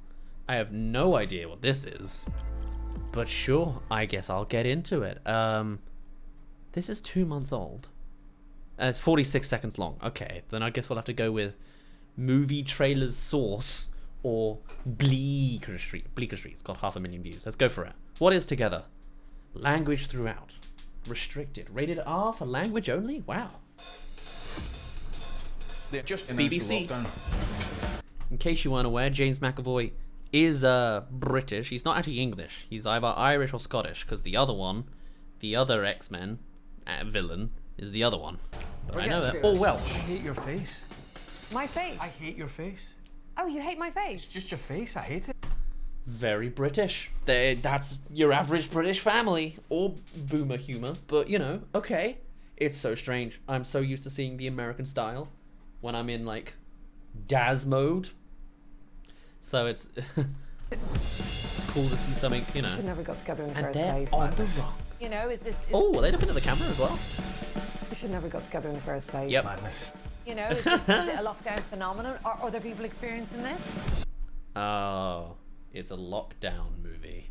I have no idea what this is. But sure, I guess I'll get into it. This is 2 months old. It's 46 seconds long. Okay, then I guess we'll have to go with Movie Trailers Source or Bleecker Street. Bleecker Street's got 500,000 views. Let's go for it. What is Together? Language throughout. Restricted. Rated R for language only? Wow. They're just BBC. In case you weren't aware, James McAvoy is British. He's not actually English. He's either Irish or Scottish, because the other one, the other X-Men villain, is the other one. But I know that. Or Welsh. I hate your face. My face? I hate your face. Oh, you hate my face? It's just your face. I hate it. Very British. That's your average British family. Or boomer humor. But, you know, okay. It's so strange. I'm so used to seeing the American style when I'm in, like, Daz mode. So it's cool to see something, you know. We should never got together in the and first they're place. on the rocks. You know, is this... Oh, are they looking at the camera as well? We should never got together in the first place. Yep. Madness. You know, is it a lockdown phenomenon? Are other people experiencing this? Oh, it's a lockdown movie.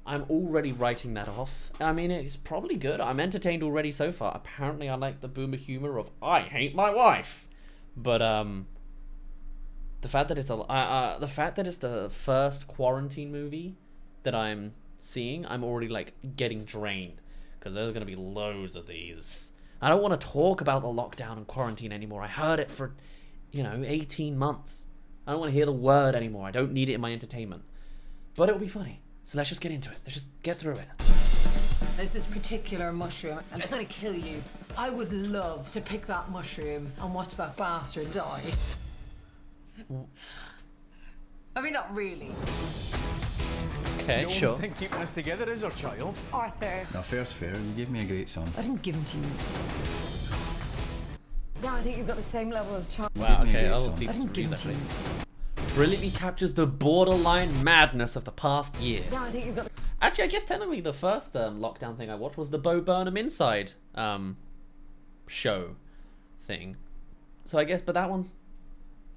I'm already writing that off. I mean, it's probably good. I'm entertained already so far. Apparently, I like the boomer humor of "I hate my wife," but the fact that it's the first quarantine movie that I'm seeing, I'm already like getting drained because there's gonna be loads of these. I don't want to talk about the lockdown and quarantine anymore. I heard it for, 18 months. I don't want to hear the word anymore. I don't need it in my entertainment. But it'll be funny. So let's just get into it. Let's just get through it. There's this particular mushroom, and it's gonna kill you. I would love to pick that mushroom and watch that bastard die. I mean, not really. Okay, the sure. only thing keeping us together is our child. Arthur. No, fair's fair. You gave me a great son. I didn't give him to you. No, I think you've got the same level of charm. Wow, okay, I'll see I this didn't give reviews him to actually. you. Brilliantly captures the borderline madness of the past year. No, I think you've got the... Actually, I guess technically the first lockdown thing I watched was the Bo Burnham Inside show thing. So I guess, but that one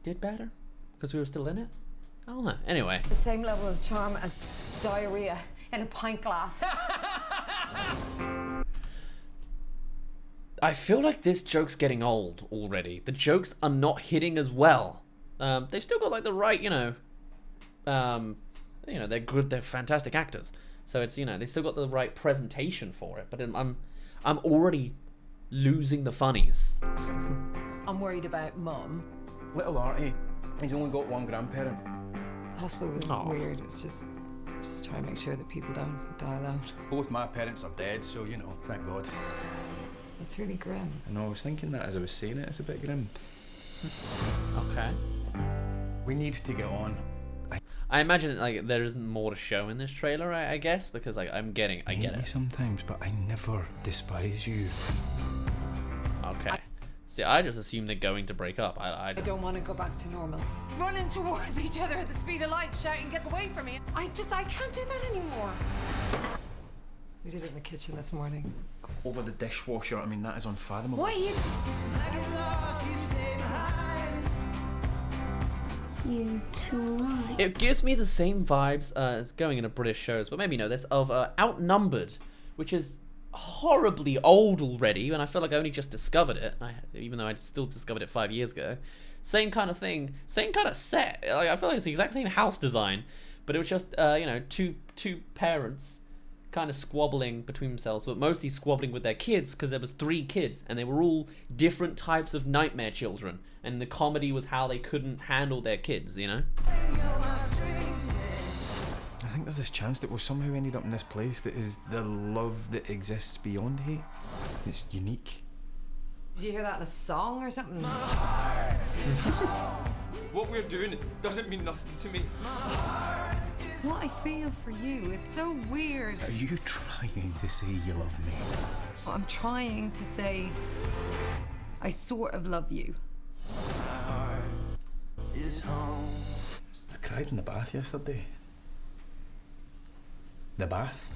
did better because we were still in it. I don't know. Anyway. The same level of charm as diarrhea in a pint glass. I feel like this joke's getting old already. The jokes are not hitting as well. They've still got like the right, they're good, they're fantastic actors. So it's, they still got the right presentation for it. But I'm already losing the funnies. I'm worried about Mum. Little Artie, he's only got one grandparent. Hospital was weird. It's just trying to make sure that people don't die alone. Both my parents are dead, so, thank God. It's really grim. I know, I was thinking that as I was saying it, it's a bit grim. Okay. We need to get on. I imagine like there isn't more to show in this trailer, I guess, because like I get it. Sometimes, but I never despise you. Okay. See, I just assumed they're going to break up. I don't want to go back to normal. Running towards each other at the speed of light, shouting, "Get away from me!" I can't do that anymore. We did it in the kitchen this morning. Over the dishwasher, I mean, that is unfathomable. What are you... You too right. It gives me the same vibes as going into British shows, but maybe this, of Outnumbered, which is horribly old already, and I feel like I only just discovered it, even though I still discovered it 5 years ago. Same kind of thing, same kind of set. Like, I feel like it's the exact same house design, but it was just two parents kind of squabbling between themselves, but mostly squabbling with their kids because there was 3 kids and they were all different types of nightmare children, and the comedy was how they couldn't handle their kids, I think there's this chance that we've somehow ended up in this place that is the love that exists beyond hate. It's unique. Did you hear that in a song or something? What we're doing doesn't mean nothing to me. What I feel for you, it's so weird. Are you trying to say you love me? I'm trying to say I sort of love you. I cried in the bath yesterday. The bath.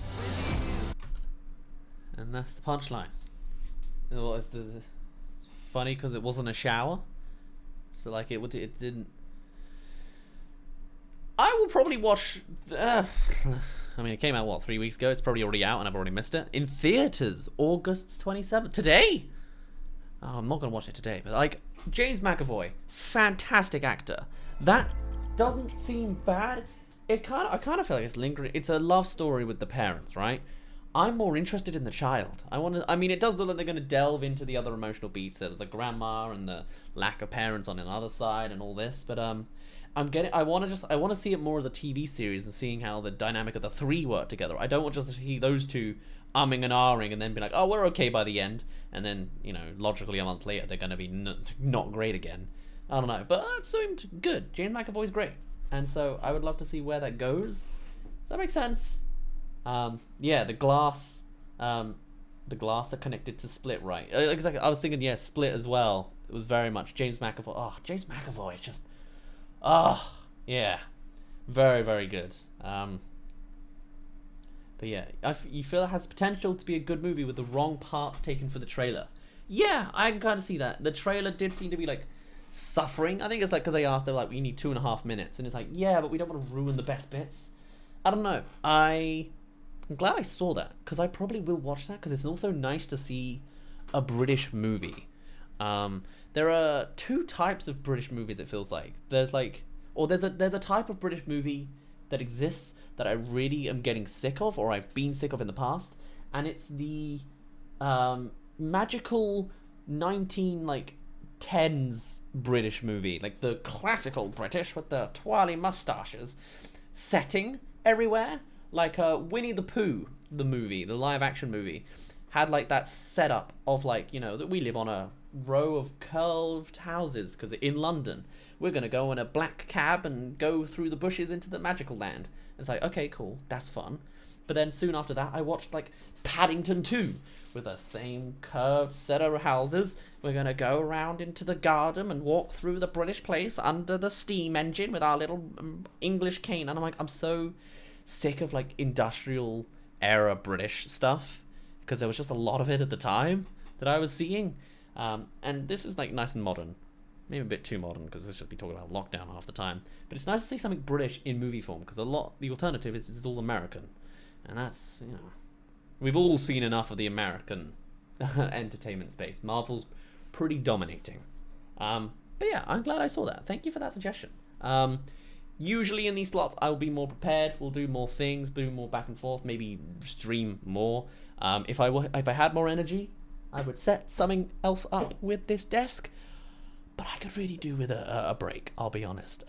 And that's the punchline. It's funny because it wasn't a shower, so like it didn't. I will probably watch. I mean, it came out what, 3 weeks ago. It's probably already out, and I've already missed it in theaters. August 27th. Today. Oh, I'm not gonna watch it today, but like James McAvoy, fantastic actor. That doesn't seem bad. I kind of feel like it's lingering. It's a love story with the parents, right? I'm more interested in the child. I mean, it does look like they're going to delve into the other emotional beats as the grandma and the lack of parents on another side and all this, but I want to see it more as a TV series and seeing how the dynamic of the 3 work together. I don't want just to see those 2 umming and ahhing and then be like, oh, we're okay by the end, and then logically a month later they're going to be not great again. I don't know, but that seemed good. James McAvoy's great, and so I would love to see where that goes. Does that make sense? Yeah, the glass that connected to Split, right? Exactly. I was thinking, Split as well. It was very much James McAvoy. Oh, James McAvoy, just, yeah, very, very good. But yeah, you feel it has potential to be a good movie with the wrong parts taken for the trailer. Yeah, I can kind of see that. The trailer did seem to be like suffering. I think it's like because they asked, they're like, we need 2.5 minutes, and it's like, yeah, but we don't want to ruin the best bits. I don't know. I'm glad I saw that because I probably will watch that because it's also nice to see a British movie. There are 2 types of British movies. It feels like there's a type of British movie that exists that I really am getting sick of, or I've been sick of in the past, and it's the magical 10s British movie, like the classical British with the twirly mustaches setting everywhere, like Winnie the Pooh, the movie, the live action movie, had like that setup of like, you know, that we live on a row of curved houses because in London we're gonna go in a black cab and go through the bushes into the magical land. It's like, okay, cool, that's fun. But then soon after that I watched like Paddington 2 with the same curved set of houses. We're gonna go around into the garden and walk through the British place under the steam engine with our little English cane. And I'm like, I'm so sick of like industrial era British stuff because there was just a lot of it at the time that I was seeing. And this is like nice and modern. Maybe a bit too modern because it's just be talking about lockdown half the time. But it's nice to see something British in movie form because the alternative is it's all American. And that's, you know, we've all seen enough of the American entertainment space. Marvel's pretty dominating. But yeah, I'm glad I saw that. Thank you for that suggestion. Usually in these slots, I will be more prepared. We'll do more things, do more back and forth, maybe stream more. If I had more energy, I would set something else up with this desk. But I could really do with a break, I'll be honest.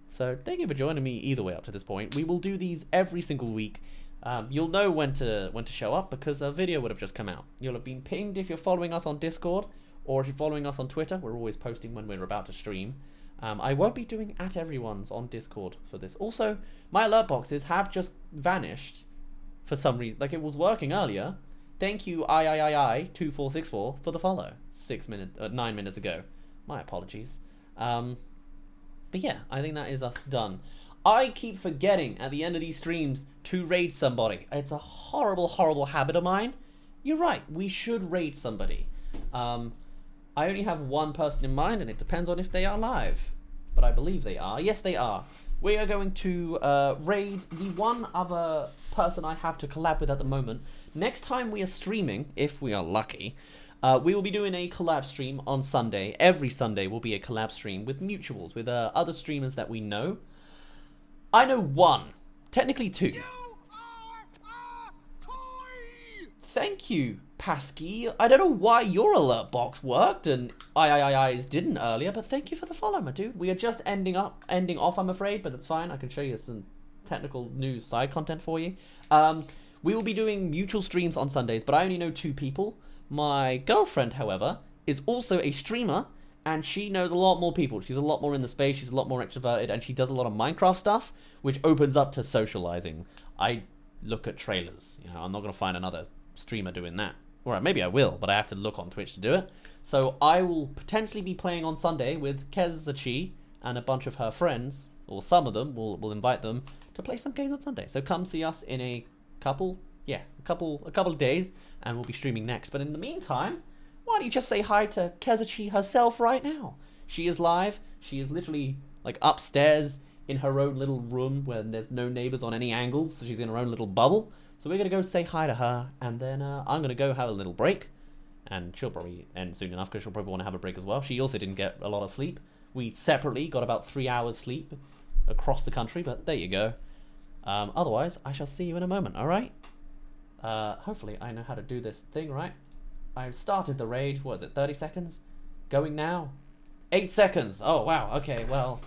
So thank you for joining me either way up to this point. We will do these every single week. You'll know when to show up because a video would have just come out. You'll have been pinged if you're following us on Discord, or if you're following us on Twitter. We're always posting when we're about to stream. I won't be doing @everyone's on Discord for this. Also, my alert boxes have just vanished for some reason. Like, it was working earlier. Thank you, I2464 for the follow 9 minutes ago. My apologies. But yeah, I think that is us done. I keep forgetting at the end of these streams to raid somebody. It's a horrible, horrible habit of mine. You're right, we should raid somebody. I only have one person in mind, and it depends on if they are live. But I believe they are. Yes, they are. We are going to raid the one other person I have to collab with at the moment. Next time we are streaming, if we are lucky, we will be doing a collab stream on Sunday. Every Sunday will be a collab stream with mutuals, with other streamers that we know. I know one. Technically two. Thank you, Pasky. I don't know why your alert box worked and I's didn't earlier, but thank you for the follow, my dude. We are just ending off, I'm afraid, but that's fine. I can show you some technical news side content for you. We will be doing mutual streams on Sundays, but I only know 2 people. My girlfriend, however, is also a streamer, and she knows a lot more people. She's a lot more in the space, she's a lot more extroverted, and she does a lot of Minecraft stuff, which opens up to socializing. I look at trailers. You know, I'm not going to find another streamer doing that. Alright, maybe I will, but I have to look on Twitch to do it. So I will potentially be playing on Sunday with Kezachi and a bunch of her friends, or some of them. We'll invite them to play some games on Sunday. So come see us in a couple of days, and we'll be streaming next. But in the meantime, why don't you just say hi to Kezachi herself right now? She is live. She is literally like upstairs in her own little room where there's no neighbors on any angles, so she's in her own little bubble. So we're gonna go say hi to her, and then I'm gonna go have a little break, and she'll probably end soon enough because she'll probably want to have a break as well. She also didn't get a lot of sleep. We separately got about 3 hours sleep across the country, but there you go. Otherwise, I shall see you in a moment. All right. Hopefully I know how to do this thing right. I've started the raid. What is it? 30 seconds. Going now. 8 seconds. Oh wow. Okay. Well,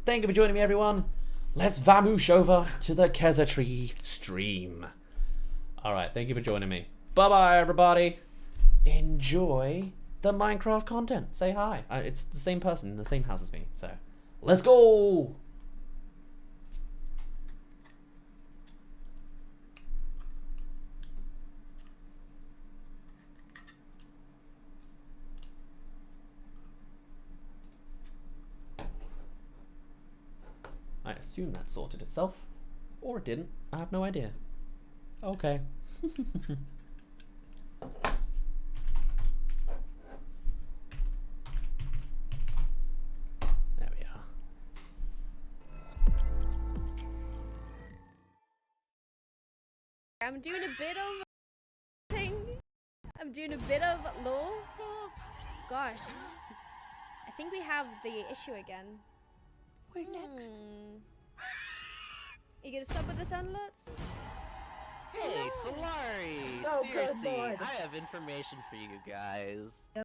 thank you for joining me, everyone. Let's vamoosh over to the Kezachi stream. Alright, thank you for joining me. Bye-bye, everybody. Enjoy the Minecraft content. Say hi. It's the same person in the same house as me, so let's go! I assume that sorted itself. Or it didn't. I have no idea. Okay. There we are. I'm doing a bit of thing. I'm doing a bit of low. Gosh. I think we have the issue again. We're next. You gonna stop with the sound alerts? Hey, Solari! Oh, good Seriously, lord. I have information for you guys.